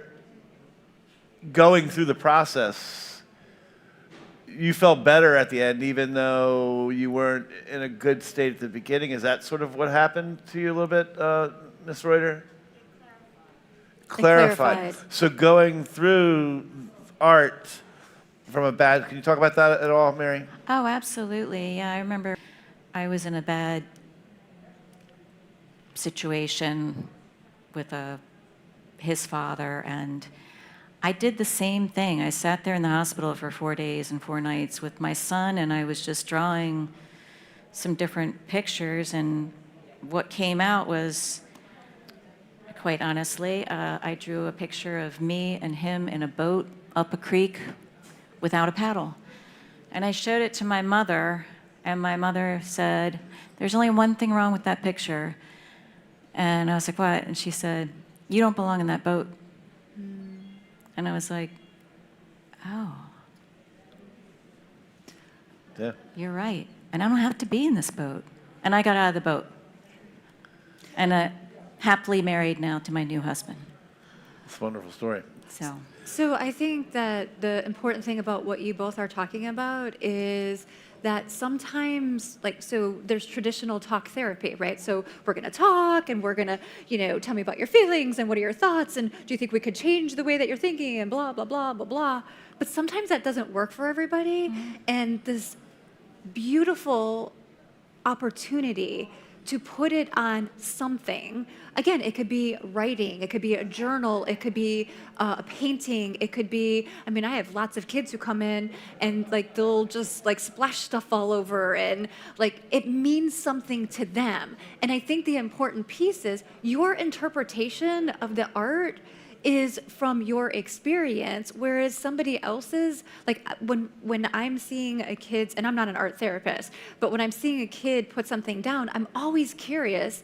Speaker 1: going through the process, you felt better at the end, even though you weren't in a good state at the beginning. Is that sort of what happened to you a little bit, Ms. Reuter?
Speaker 2: Clarified.
Speaker 1: So going through art from a bad, can you talk about that at all, Mary?
Speaker 3: Oh, absolutely. Yeah, I remember I was in a bad situation with his father, and I did the same thing. I sat there in the hospital for 4 days and 4 nights with my son, and I was just drawing some different pictures, and what came out was, quite honestly, I drew a picture of me and him in a boat up a creek without a paddle. And I showed it to my mother, and my mother said, "There's only one thing wrong with that picture." And I was like, "What?" And she said, "You don't belong in that boat." And I was like, "Oh,
Speaker 1: Yeah.
Speaker 3: you're right. And I don't have to be in this boat." And I got out of the boat. And happily married now to my new husband.
Speaker 1: It's a wonderful story.
Speaker 2: So I think that the important thing about what you both are talking about is that sometimes, like, so there's traditional talk therapy, right? So we're going to talk and we're going to, tell me about your feelings and what are your thoughts and do you think we could change the way that you're thinking and blah, blah, blah, blah, blah. But sometimes that doesn't work for everybody. And this beautiful opportunity to put it on something. Again, it could be writing, it could be a journal, it could be a painting, it could be, I have lots of kids who come in and they'll just splash stuff all over and it means something to them. And I think the important piece is your interpretation of the art is from your experience, whereas somebody else's, when I'm seeing a kid's, and I'm not an art therapist, but when I'm seeing a kid put something down, I'm always curious,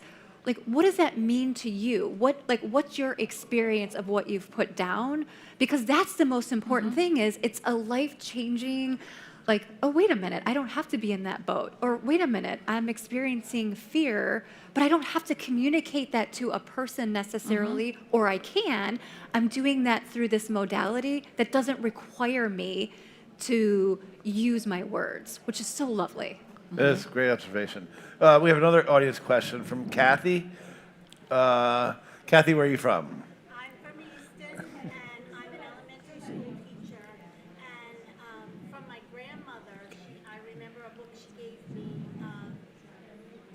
Speaker 2: what does that mean to you? What's your experience of what you've put down? Because that's the most important thing is it's a life-changing, oh, wait a minute, I don't have to be in that boat. Or wait a minute, I'm experiencing fear, but I don't have to communicate that to a person necessarily, or I can. I'm doing that through this modality that doesn't require me to use my words, which is so lovely.
Speaker 1: That's a great observation. We have another audience question from Kathy. Kathy, where are you from?
Speaker 4: I'm from Easton, and I'm an elementary school teacher. And from my grandmother, I remember a book she gave me,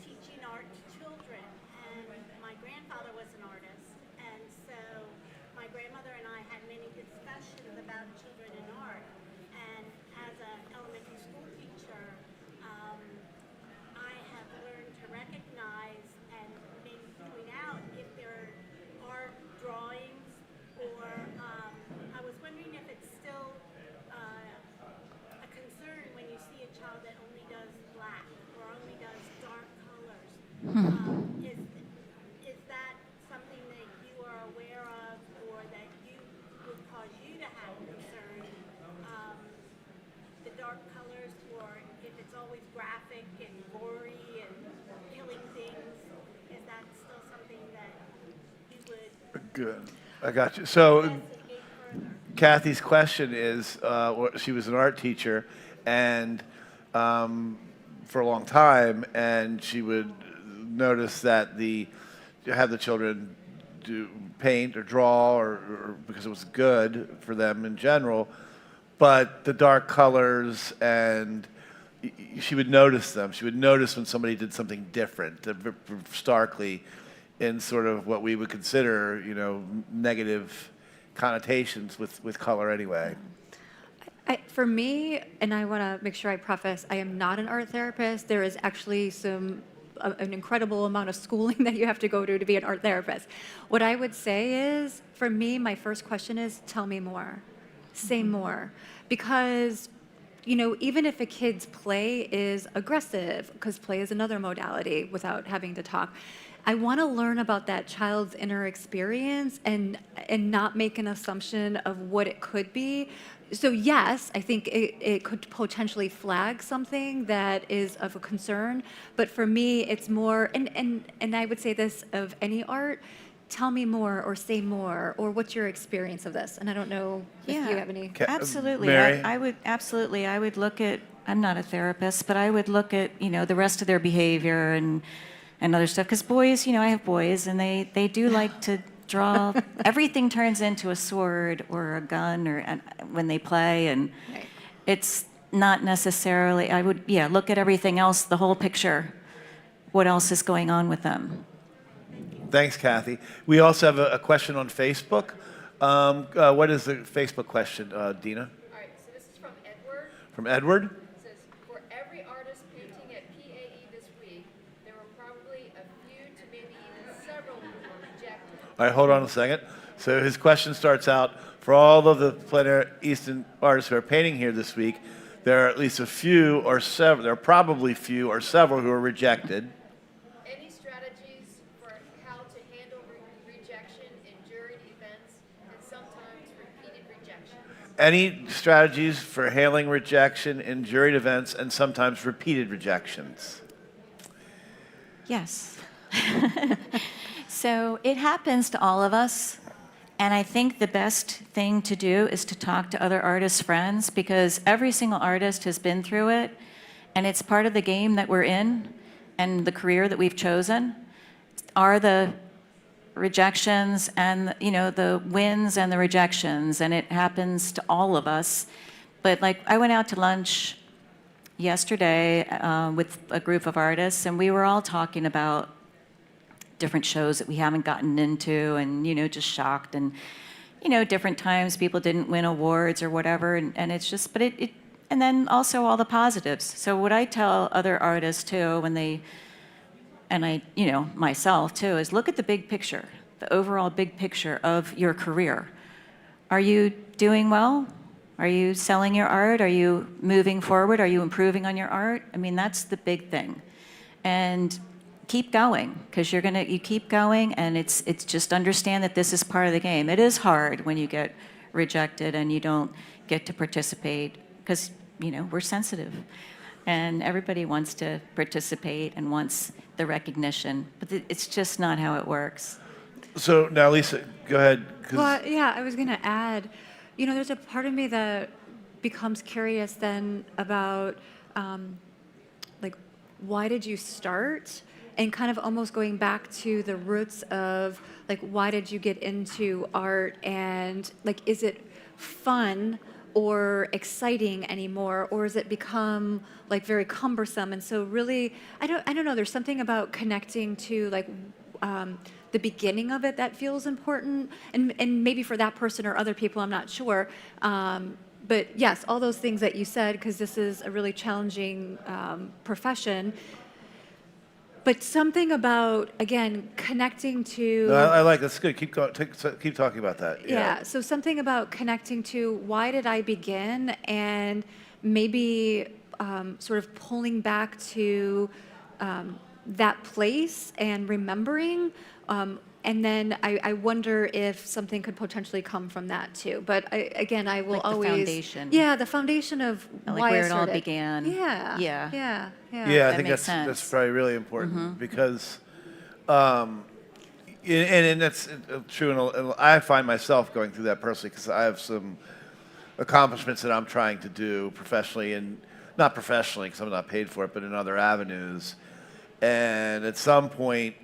Speaker 4: teaching art to children. And my grandfather was an artist, and so my grandmother and I had many discussions about children and art. And as an elementary school teacher, I have learned to recognize and maybe point out if there are drawings or I was wondering if it's still a concern when you see a child that only does black or only does dark colors. Is that something that you are aware of or that would cause you to have concern? The dark colors, or if it's always graphic and gory and killing things, is that still something that you would
Speaker 1: Good. I got you. So
Speaker 4: investigate further?
Speaker 1: Kathy's question is, she was an art teacher and for a long time, and she would notice that have the children do paint or draw or because it was good for them in general, but the dark colors she would notice them. She would notice when somebody did something different, starkly, in sort of what we would consider, negative connotations with color anyway.
Speaker 2: For me, and I want to make sure I preface, I am not an art therapist. There is actually an incredible amount of schooling that you have to go to be an art therapist. What I would say is, for me, my first question is, tell me more. Say more. Because, even if a kid's play is aggressive, because play is another modality without having to talk, I want to learn about that child's inner experience and not make an assumption of what it could be. So yes, I think it could potentially flag something that is of a concern. But for me, it's more, and I would say this of any art, tell me more or say more, or what's your experience of this? And I don't know if you have any.
Speaker 3: Absolutely.
Speaker 1: Mary?
Speaker 3: I would absolutely. I would look at. I'm not a therapist, but I would look at the rest of their behavior and other stuff. Because boys, I have boys, and they do like to draw. Everything turns into a sword or a gun, when they play, and
Speaker 2: Right.
Speaker 3: it's not necessarily. I would look at everything else, the whole picture. What else is going on with them?
Speaker 1: Thanks, Kathy. We also have a question on Facebook. What is the Facebook question, Dina?
Speaker 4: All right, so this is from Edward.
Speaker 1: From Edward?
Speaker 4: It says, for every artist painting at PAE this week, there were probably a few to maybe even several who were rejected.
Speaker 1: All right, hold on a second. So his question starts out, for all of the Plein Easton artists who are painting here this week, there are at least a few or several, there are probably few or several who are rejected.
Speaker 4: Any strategies for how to handle rejection in juried events and sometimes repeated rejections?
Speaker 1: Any strategies for handling rejection in juried events and sometimes repeated rejections?
Speaker 3: Yes. So it happens to all of us. And I think the best thing to do is to talk to other artists' friends, because every single artist has been through it. And it's part of the game that we're in and the career that we've chosen are the rejections and, the wins and the rejections. And it happens to all of us. But like, I went out to lunch yesterday with a group of artists, and we were all talking about different shows that we haven't gotten into, and just shocked, and different times people didn't win awards or whatever, and it's just, but it and then also all the positives. So what I tell other artists too, when they, and I myself too, is look at the big picture, the overall big picture of your career. Are you doing well? Are you selling your art? Are you moving forward? Are you improving on your art? I mean, that's the big thing. And keep going, because you keep going, and it's just understand that this is part of the game. It is hard when you get rejected and you don't get to participate, because we're sensitive, and everybody wants to participate and wants the recognition, but it's just not how it works.
Speaker 1: So now, Lisa, go ahead.
Speaker 2: Well, yeah, I was going to add, there's a part of me that becomes curious then about, why did you start? And kind of almost going back to the roots of, why did you get into art? And, is it fun or exciting anymore? Or has it become, very cumbersome? And so really, I don't know, there's something about connecting to, the beginning of it that feels important. And maybe for that person or other people, I'm not sure. But yes, all those things that you said, because this is a really challenging profession. But something about, again, connecting to...
Speaker 1: No, I like that's good. Keep talking about that.
Speaker 2: Yeah, so something about connecting to why did I begin, and maybe sort of pulling back to that place and remembering. And then I wonder if something could potentially come from that too. But I will
Speaker 3: Like the
Speaker 2: always...
Speaker 3: foundation.
Speaker 2: Yeah, the foundation of
Speaker 3: Like
Speaker 2: why
Speaker 3: where
Speaker 2: I
Speaker 3: it all
Speaker 2: started.
Speaker 3: began.
Speaker 2: Yeah.
Speaker 3: Yeah.
Speaker 2: Yeah.
Speaker 1: Yeah, I
Speaker 3: That
Speaker 1: think
Speaker 3: makes
Speaker 1: that's
Speaker 3: sense.
Speaker 1: probably really important because, and that's true. And I find myself going through that personally because I have some accomplishments that I'm trying to do professionally, and not professionally because I'm not paid for it, but in other avenues. And at some point,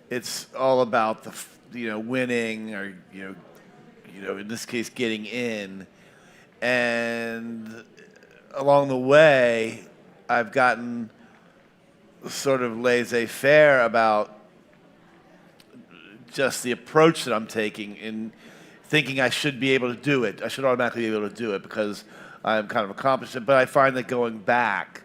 Speaker 1: it's all about the winning, or in this case getting in. And along the way, I've gotten sort of laissez-faire about just the approach that I'm taking in thinking I should be able to do it. I should automatically be able to do it because I'm kind of accomplished it. But I find that going back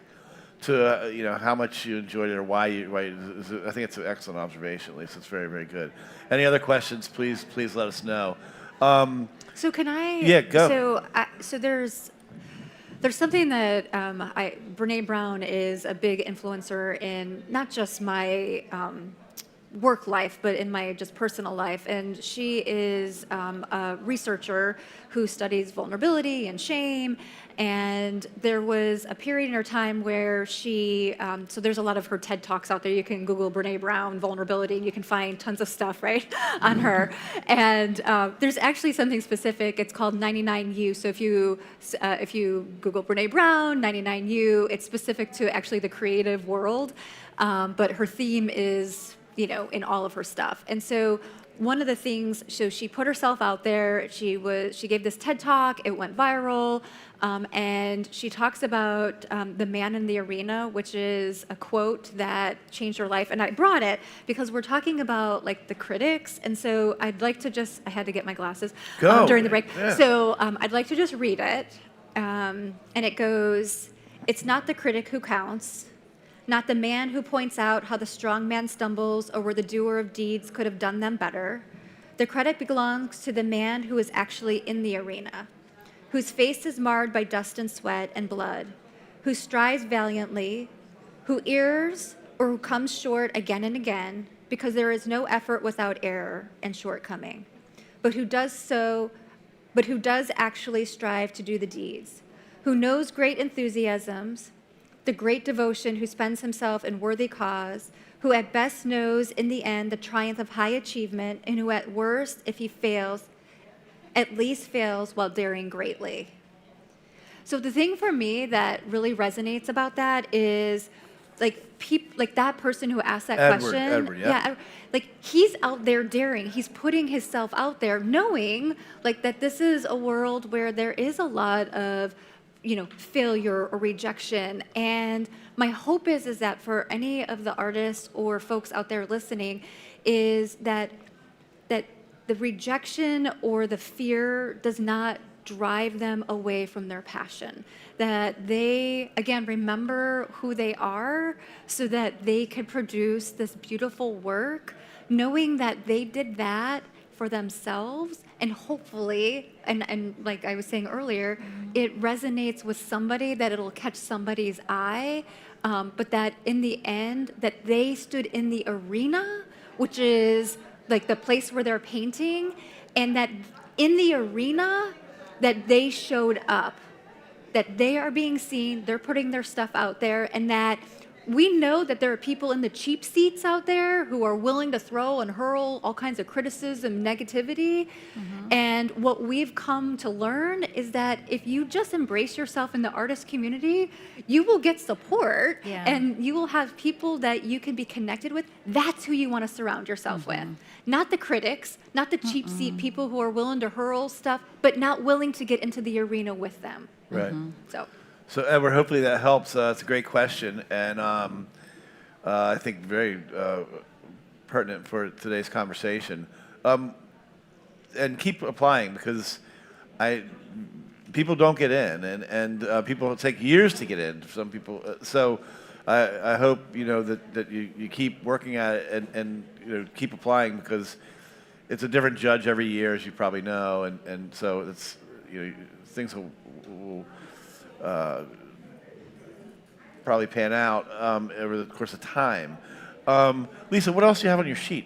Speaker 1: to how much you enjoyed it or why I think it's an excellent observation. At least it's very, very good. Any other questions? Please let us know.
Speaker 2: So can I?
Speaker 1: Yeah, go.
Speaker 2: So there's something that Brene Brown is a big influencer in, not just my work life, but in my just personal life. And she is a researcher who studies vulnerability and shame. And there was a period in her time where she, so there's a lot of her TED Talks out there. You can Google Brene Brown vulnerability, and you can find tons of stuff, right, on her. And there's actually something specific. It's called 99U. So if you Google Brene Brown, 99U, it's specific to actually the creative world. But her theme is, in all of her stuff. And so one of the things, so she put herself out there, she gave this TED Talk, it went viral, and she talks about the man in the arena, which is a quote that changed her life. And I brought it because we're talking about like the critics, and so I'd like to I had to get my glasses during the break.
Speaker 1: Yeah.
Speaker 2: So I'd like to just read it, and it goes, "It's not the critic who counts, not the man who points out how the strong man stumbles or where the doer of deeds could have done them better. The credit belongs to the man who is actually in the arena, whose face is marred by dust and sweat and blood, who strives valiantly, who errs or who comes short again and again, because there is no effort without error and shortcoming, but who does actually strive to do the deeds, who knows great enthusiasms, the great devotion, who spends himself in worthy cause, who at best knows in the end the triumph of high achievement, and who at worst, if he fails, at least fails while daring greatly." So the thing for me that really resonates about that is like that person who asked that question.
Speaker 1: Edward, yeah.
Speaker 2: Like he's out there daring. He's putting himself out there, knowing like that this is a world where there is a lot of failure or rejection. And my hope is that for any of the artists or folks out there listening, is that the rejection or the fear does not drive them away from their passion. That they, again, remember who they are so that they can produce this beautiful work, knowing that they did that for themselves, and hopefully, and like I was saying earlier, it resonates with somebody, that it'll catch somebody's eye, but that in the end, that they stood in the arena, which is like the place where they're painting, and that in the arena, that they showed up, that they are being seen, they're putting their stuff out there, and that we know that there are people in the cheap seats out there who are willing to throw and hurl all kinds of criticism, negativity. And what we've come to learn is that if you just embrace yourself in the artist community, you will get support, and you will have people that you can be connected with. That's who you want to surround yourself with. Not the critics, not the cheap seat people who are willing to hurl stuff, but not willing to get into the arena with them.
Speaker 1: Right.
Speaker 2: So
Speaker 1: Edward, hopefully that helps. It's a great question, and I think very pertinent for today's conversation. And keep applying, because people don't get in, and people take years to get in. Some people. So I hope that you keep working at it, and keep applying, because it's a different judge every year, as you probably know, and so it's things will probably pan out over the course of time. Lisa, what else do you have on your sheet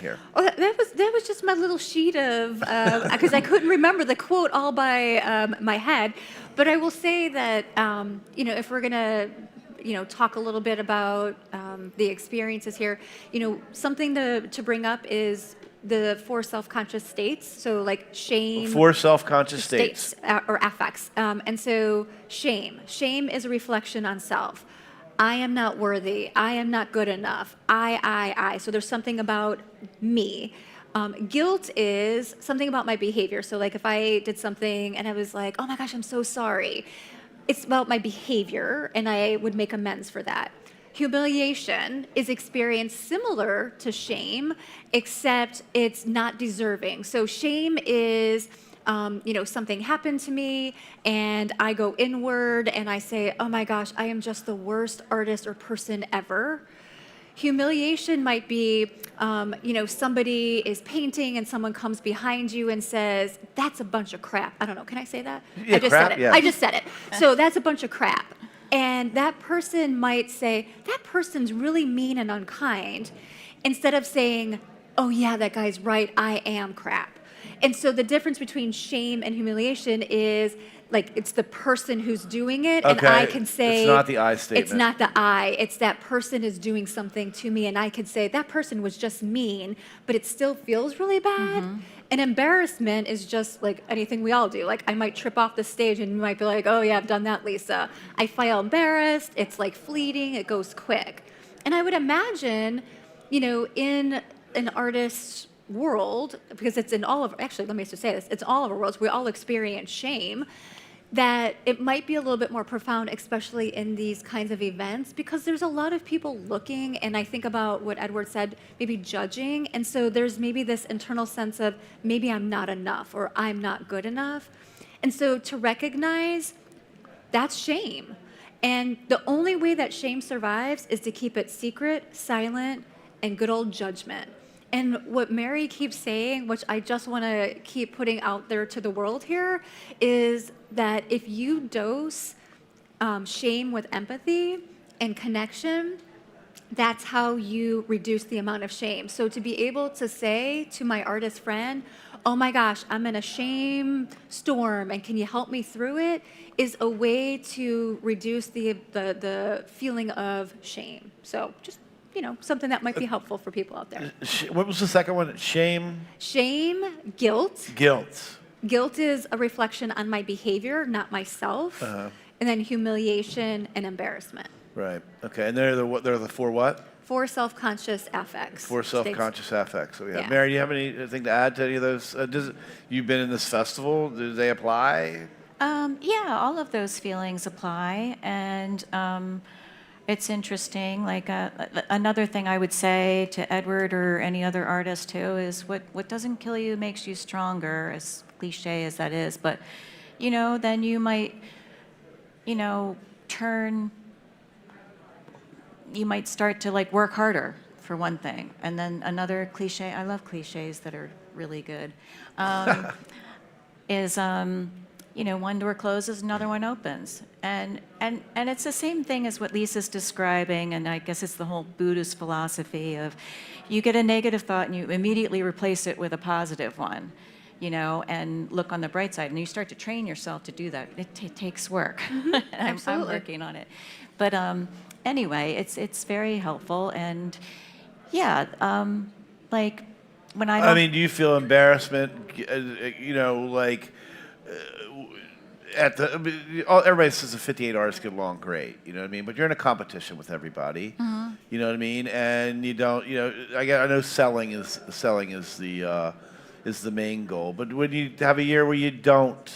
Speaker 1: here?
Speaker 2: Oh, that was just my little sheet of, because I couldn't remember the quote all by my head. But I will say that, if we're going to, talk a little bit about the experiences here, something to bring up is the 4 self-conscious states. So like shame.
Speaker 1: 4 self-conscious states.
Speaker 2: Or affects. And so shame. Shame is a reflection on self. I am not worthy. I am not good enough. I. So there's something about me. Guilt is something about my behavior. So like if I did something and I was like, oh my gosh, I'm so sorry. It's about my behavior, and I would make amends for that. Humiliation is experienced similar to shame, except it's not deserving. So shame is, something happened to me, and I go inward and I say, oh my gosh, I am just the worst artist or person ever. Humiliation might be, somebody is painting and someone comes behind you and says, that's a bunch of crap. I don't know, can I say that?
Speaker 1: Yeah,
Speaker 2: I just
Speaker 1: crap,
Speaker 2: said it.
Speaker 1: yeah.
Speaker 2: I just said it. So that's a bunch of crap. And that person might say, that person's really mean and unkind. instead of saying, oh yeah, that guy's right, I am crap. And so the difference between shame and humiliation is like it's the person who's doing it, and
Speaker 1: Okay,
Speaker 2: I can say
Speaker 1: it's not the I statement.
Speaker 2: It's not the I. It's that person is doing something to me, and I can say that person was just mean, but it still feels really bad. And embarrassment is just like anything we all do. Like I might trip off the stage, and you might be like, "Oh yeah, I've done that, Lisa." I feel embarrassed. It's like fleeting. It goes quick. And I would imagine, in an artist's world, because it's in all of, actually, let me just say this, it's all of our worlds, we all experience shame, that it might be a little bit more profound, especially in these kinds of events, because there's a lot of people looking, and I think about what Edward said, maybe judging, and so there's maybe this internal sense of maybe I'm not enough or I'm not good enough. And so to recognize that's shame. And the only way that shame survives is to keep it secret, silent, and good old judgment. And what Mary keeps saying, which I just want to keep putting out there to the world here, is that if you dose shame with empathy and connection, that's how you reduce the amount of shame. So to be able to say to my artist friend, oh my gosh, I'm in a shame storm, and can you help me through it, is a way to reduce the feeling of shame. So just something that might be helpful for people out there.
Speaker 1: What was the second one? Shame?
Speaker 2: Shame, guilt.
Speaker 1: Guilt.
Speaker 2: Guilt is a reflection on my behavior, not myself. And then humiliation and embarrassment.
Speaker 1: Right. Okay. And they're the four what?
Speaker 2: 4 self-conscious affects.
Speaker 1: 4 self-conscious affects. So
Speaker 2: Yeah.
Speaker 1: Mary, do you have anything to add to any of those? You've been in this festival. Do they apply?
Speaker 3: Yeah, all of those feelings apply, and it's interesting. Like another thing I would say to Edward or any other artist too is what doesn't kill you makes you stronger, as cliche as that is. But then you might you might start to like work harder, for one thing. And then another cliche, I love cliches that are really good, is one door closes, another one opens. And it's the same thing as what Lisa's describing, and I guess it's the whole Buddhist philosophy of you get a negative thought and you immediately replace it with a positive one, and look on the bright side. And you start to train yourself to do that. It takes work. I'm working on it. But anyway, it's very helpful. And yeah, like when I
Speaker 1: I mean, do you feel embarrassment, everybody says the 58 artists get along great, you know what I mean? But you're in a competition with everybody, you know what I mean? And you don't, I know selling is the main goal. But when you have a year where you don't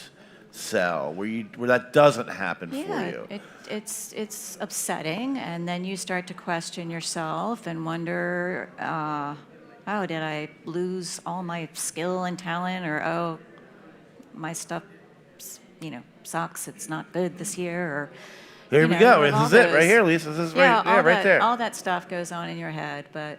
Speaker 1: sell, where that doesn't happen for you,
Speaker 3: it's upsetting, and then you start to question yourself and wonder, oh, did I lose all my skill and talent, or oh, my stuff sucks, it's not good this year, or
Speaker 1: here we go. This is it right here, Lisa. This is right there.
Speaker 3: All that stuff goes on in your head, but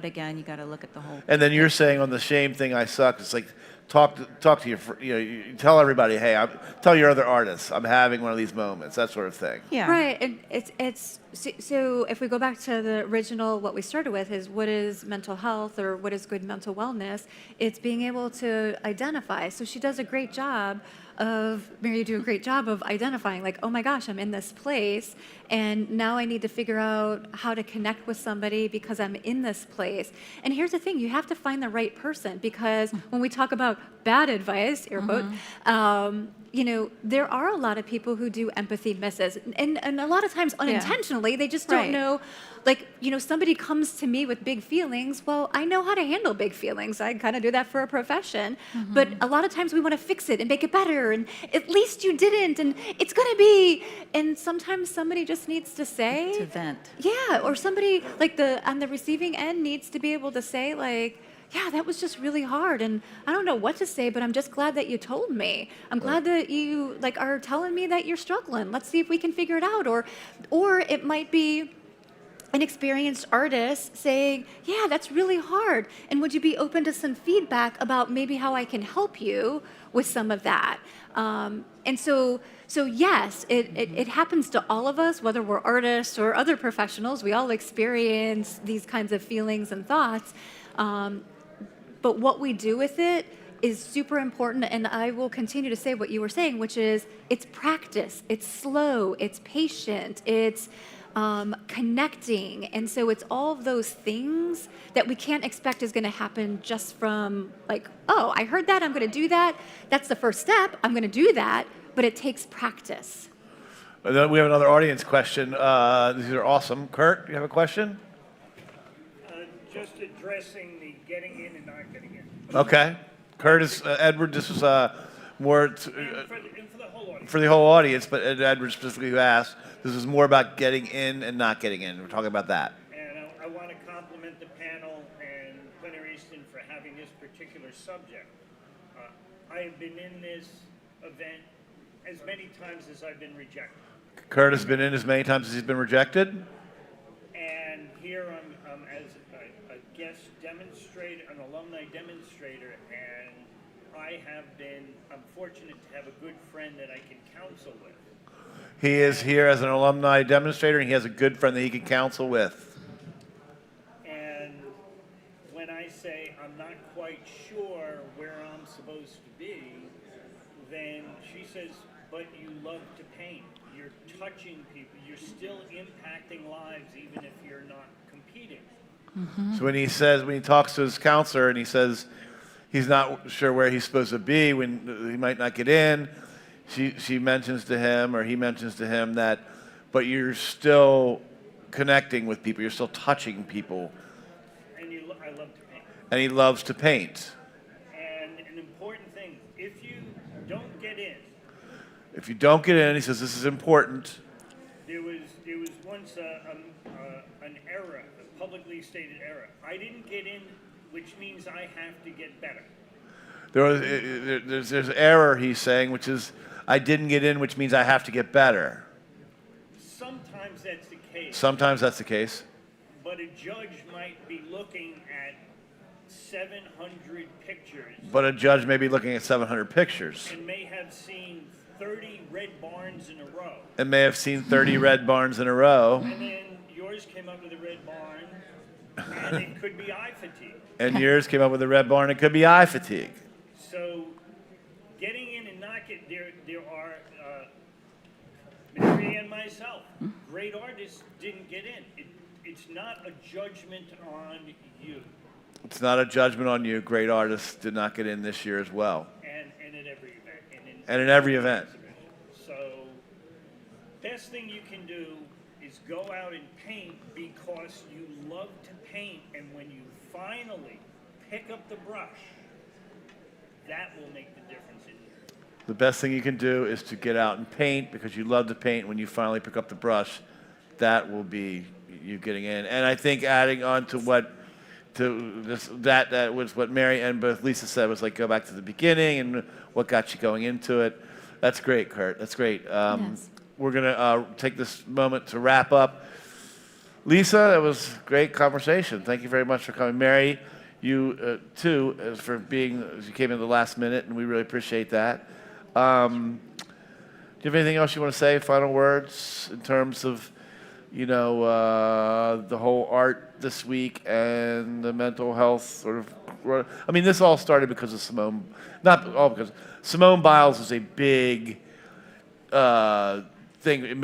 Speaker 3: again, you got to look at the whole.
Speaker 1: And then you're saying on the shame thing, I suck. It's like talk to your, you tell everybody, hey, tell your other artists, I'm having one of these moments, that sort of thing.
Speaker 3: Yeah.
Speaker 2: Right, and it's so if we go back to the original, what we started with is what is mental health or what is good mental wellness. It's being able to identify. So she does a great job Mary, you do a great job of identifying, like, oh my gosh, I'm in this place, and now I need to figure out how to connect with somebody because I'm in this place. And here's the thing, you have to find the right person, because when we talk about bad advice, air quote, there are a lot of people who do empathy misses, and a lot of times unintentionally, they just don't know. Like, somebody comes to me with big feelings. Well, I know how to handle big feelings. I kind of do that for a profession. But a lot of times we want to fix it and make it better. And at least you didn't. And it's going to be. And sometimes somebody just needs to say.
Speaker 3: To vent.
Speaker 2: Yeah. Or somebody on the receiving end needs to be able to say, like, yeah, that was just really hard. And I don't know what to say, but I'm just glad that you told me. I'm glad that you are telling me that you're struggling. Let's see if we can figure it out. Or it might be, an experienced artist saying, yeah, that's really hard. And would you be open to some feedback about maybe how I can help you with some of that? So yes, it happens to all of us, whether we're artists or other professionals. We all experience these kinds of feelings and thoughts. But what we do with it is super important, and I will continue to say what you were saying, which is it's practice, it's slow, it's patient, it's connecting. And so it's all of those things that we can't expect is going to happen just from like, oh, I heard that, I'm going to do that. That's the first step, I'm going to do that, but it takes practice.
Speaker 1: And then we have another audience question. These are awesome. Kurt, you have a question?
Speaker 5: Just addressing the getting in and not getting in.
Speaker 1: Okay. Curtis, Edward, this was more
Speaker 5: And for the whole audience.
Speaker 1: for the whole audience, but Edward specifically who asked, this is more about getting in and not getting in. We're talking about that.
Speaker 5: And I want to compliment the panel and Plein Easton for having this particular subject. I have been in this event as many times as I've been rejected.
Speaker 1: Kurt has been in as many times as he's been rejected.
Speaker 5: And here I'm as a guest demonstrator, an alumni demonstrator, and I'm fortunate to have a good friend that I can counsel with.
Speaker 1: He is here as an alumni demonstrator, and he has a good friend that he can counsel with.
Speaker 5: And when I say I'm not quite sure where I'm supposed to be, then she says, but you love to paint. You're touching people. You're still impacting lives even if you're not competing.
Speaker 1: So when he talks to his counselor and he says he's not sure where he's supposed to be, when he might not get in, she mentions to him, or he mentions to him that, but you're still connecting with people. You're still touching people.
Speaker 5: And I love to paint.
Speaker 1: And he loves to paint.
Speaker 5: And an important thing, if you don't get in,
Speaker 1: If you don't get in, he says this is important.
Speaker 5: there was once an error, a publicly stated error. I didn't get in, which means I have to get better.
Speaker 1: There's error, he's saying, which is I didn't get in, which means I have to get better.
Speaker 5: Sometimes that's the case.
Speaker 1: Sometimes that's the case.
Speaker 5: But a judge might be looking at 700 pictures
Speaker 1: But a judge may be looking at 700 pictures
Speaker 5: and may have seen 30 red barns in a row.
Speaker 1: and may have seen 30 red barns in a row,
Speaker 5: And then yours came up with a red barn, and it could be eye fatigue.
Speaker 1: and yours came up with a red barn. It could be eye fatigue.
Speaker 5: So getting in and not get there are Mary and myself, great artists didn't get in. It's not a judgment on you.
Speaker 1: It's not a judgment on you. Great artists did not get in this year as well.
Speaker 5: And at every event.
Speaker 1: And in every event.
Speaker 5: So best thing you can do is go out and paint because you love to paint, and when you finally pick up the brush, that will make the difference in you.
Speaker 1: The best thing you can do is to get out and paint because you love to paint. When you finally pick up the brush, that will be you getting in. And I think adding on to that was what Mary and both Lisa said, was like go back to the beginning and what got you going into it. That's great, Kurt. That's great.
Speaker 2: Yes.
Speaker 1: We're gonna take this moment to wrap up. Lisa, that was a great conversation. Thank you very much for coming. Mary, you too, for you came in the last minute, and we really appreciate that. Do you have anything else you want to say? Final words in terms of, the whole art this week and the mental health sort of. I mean, this all started because of Simone. Not all because Simone Biles was a big thing.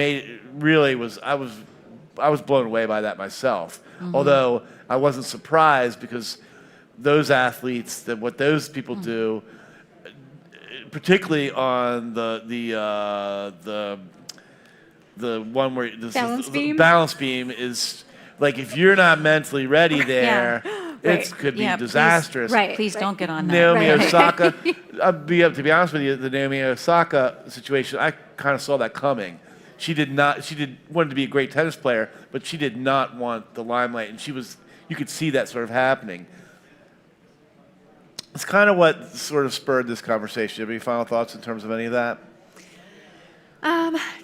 Speaker 1: It really was. I was blown away by that myself. Mm-hmm. Although I wasn't surprised because those athletes, what those people do, particularly on the one where the balance beam is like, if you're not mentally ready there, it could be disastrous.
Speaker 3: Please don't get on that.
Speaker 1: Naomi Osaka, to be honest with you, the Naomi Osaka situation, I kind of saw that coming. She wanted to be a great tennis player, but she did not want the limelight, and you could see that sort of happening. It's kind of what sort of spurred this conversation. Do you have any final thoughts in terms of any of that?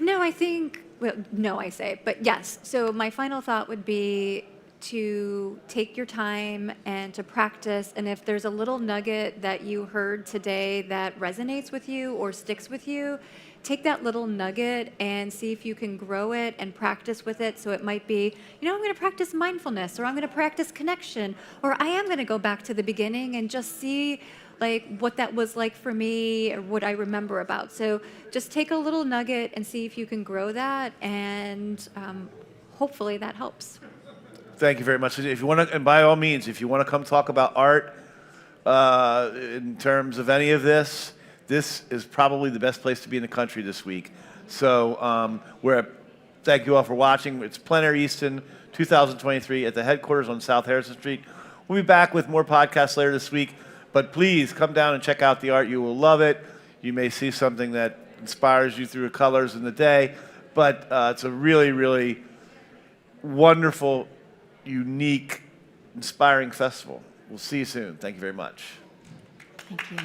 Speaker 2: No, I think Well, no, I say, but yes. So my final thought would be to take your time and to practice. And if there's a little nugget that you heard today that resonates with you or sticks with you, take that little nugget and see if you can grow it and practice with it. So it might be, I'm going to practice mindfulness, or I'm going to practice connection, or I am going to go back to the beginning and just see like what that was like for me or what I remember about. So just take a little nugget and see if you can grow that, and hopefully that helps.
Speaker 1: Thank you very much. If you want to, and by all means, if you want to come talk about art in terms of any of this, this is probably the best place to be in the country this week. So thank you all for watching. It's Plein Easton 2023 at the headquarters on South Harrison Street. We'll be back with more podcasts later this week, but please come down and check out the art. You will love it. You may see something that inspires you through the colors in the day, but it's a really, really wonderful, unique, inspiring festival. We'll see you soon. Thank you very much.
Speaker 3: Thank you.